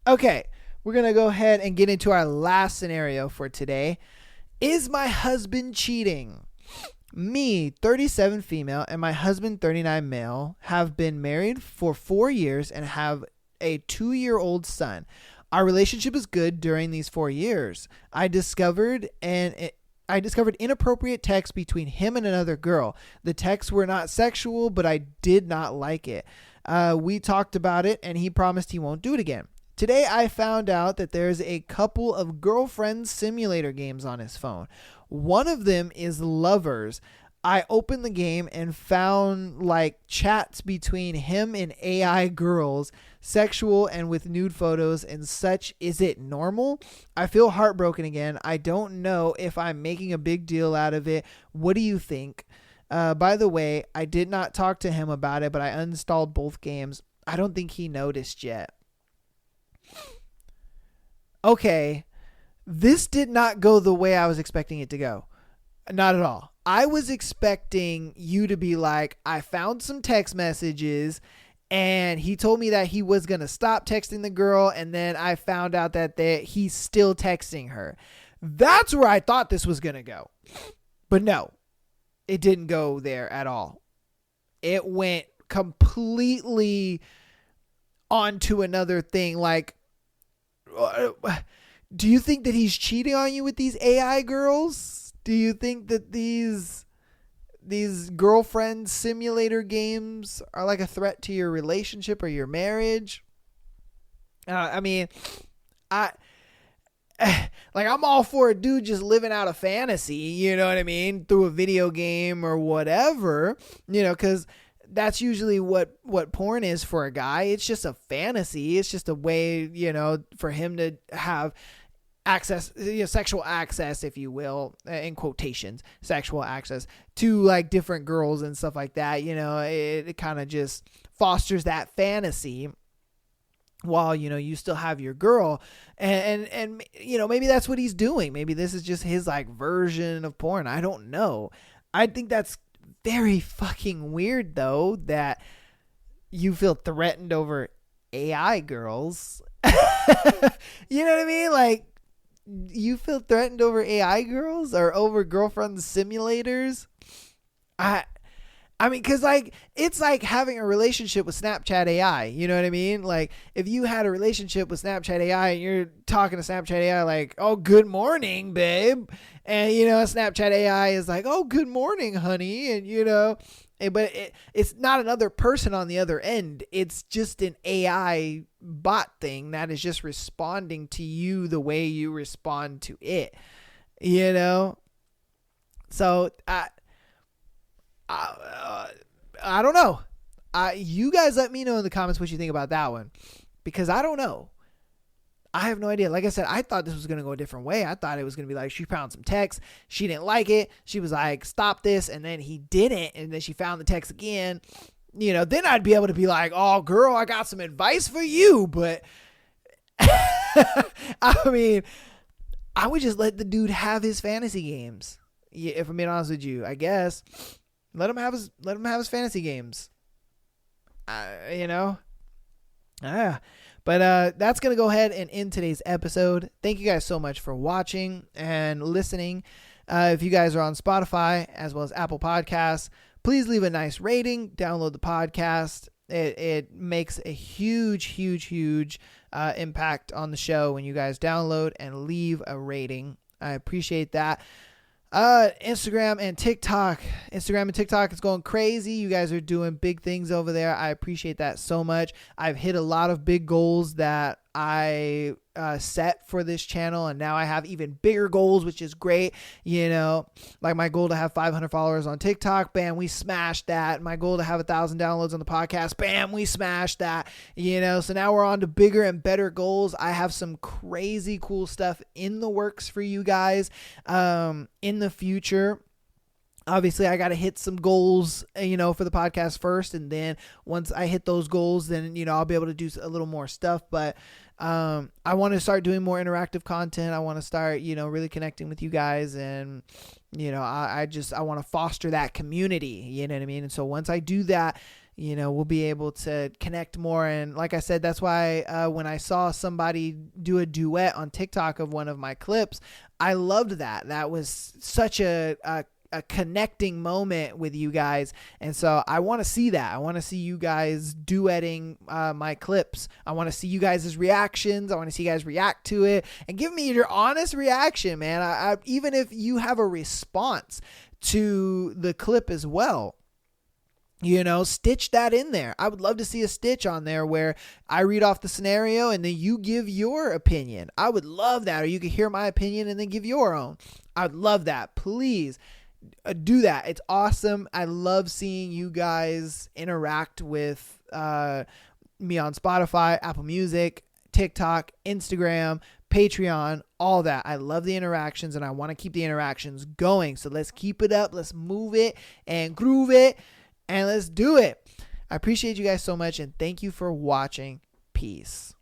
Okay. We're going to go ahead and get into our last scenario for today. Is my husband cheating? Me, 37 female, and my husband, 39 male, have been married for 4 years and have a 2-year-old son. Our relationship is good during these 4 years. I discovered inappropriate texts between him and another girl. The texts were not sexual, but I did not like it. We talked about it, and he promised he won't do it again. Today I found out that there's a couple of girlfriend simulator games on his phone. One of them is Lovers. I opened the game and found like chats between him and AI girls, sexual and with nude photos and such. Is it normal? I feel heartbroken again. I don't know if I'm making a big deal out of it. What do you think? By the way, I did not talk to him about it, but I uninstalled both games. I don't think he noticed yet. Okay, this did not go the way I was expecting it to go. Not at all. I was expecting you to be like, I found some text messages and he told me that he was going to stop texting the girl. And then I found out that he's still texting her. That's where I thought this was going to go. But no, it didn't go there at all. It went completely onto another thing. Like, do you think that he's cheating on you with these AI girls? Do you think that these girlfriend simulator games are like a threat to your relationship or your marriage? I mean, I'm all for a dude just living out a fantasy, you know what I mean, through a video game or whatever, you know, because that's usually what porn is for a guy. It's just a fantasy. It's just a way, you know, for him to have access, you know, sexual access, if you will, in quotations, sexual access to like different girls and stuff like that. You know, it kind of just fosters that fantasy while, you know, you still have your girl and, you know, maybe that's what he's doing. Maybe this is just his like version of porn. I don't know. I think that's very fucking weird though, that you feel threatened over AI girls. You know what I mean? Like, you feel threatened over AI girls or over girlfriend simulators? I mean, because like it's like having a relationship with Snapchat AI. You know what I mean? Like if you had a relationship with Snapchat AI and you're talking to Snapchat AI like, "Oh, good morning, babe," and you know Snapchat AI is like, "Oh, good morning, honey," and you know. But it's not another person on the other end. It's just an AI bot thing that is just responding to you the way you respond to it, you know? So I don't know. You guys let me know in the comments what you think about that one, because I don't know. I have no idea. Like I said, I thought this was going to go a different way. I thought it was going to be like she found some text. She didn't like it. She was like, stop this. And then he didn't. And then she found the text again. You know, then I'd be able to be like, oh, girl, I got some advice for you. But I mean, I would just let the dude have his fantasy games. Yeah, if I'm being honest with you, I guess let him have his fantasy games. You know, But that's going to go ahead and end today's episode. Thank you guys so much for watching and listening. If you guys are on Spotify as well as Apple Podcasts, please leave a nice rating. Download the podcast. It makes a huge impact on the show when you guys download and leave a rating. I appreciate that. Instagram and TikTok is going crazy. You guys are doing big things over there. I appreciate that so much. I've hit a lot of big goals that I set for this channel, and now I have even bigger goals, which is great. You know, like my goal to have 500 followers on TikTok, bam, we smashed that. My goal to have 1,000 downloads on the podcast, bam, we smashed that. You know, so now we're on to bigger and better goals. I have some crazy cool stuff in the works for you guys in the future. Obviously, I got to hit some goals, you know, for the podcast first. And then once I hit those goals, then, you know, I'll be able to do a little more stuff. But I want to start doing more interactive content. I want to start, you know, really connecting with you guys. And, you know, I want to foster that community, you know what I mean? And so once I do that, you know, we'll be able to connect more. And like I said, that's why when I saw somebody do a duet on TikTok of one of my clips, I loved that. That was such a connecting moment with you guys. And so I want to see that. I want to see you guys duetting my clips. I want to see you guys' reactions. I want to see you guys react to it and give me your honest reaction, man. I even if you have a response to the clip as well. Stitch that in there. I would love to see a stitch on there where I read off the scenario and then you give your opinion. I would love that. Or you could hear my opinion and then give your own. I would love that. Please do that. It's awesome. I love seeing you guys interact with me on Spotify, Apple Music, TikTok, Instagram, Patreon, all that. I love the interactions and I want to keep the interactions going. So let's keep it up. Let's move it and groove it. And let's do it. I appreciate you guys so much and thank you for watching. Peace.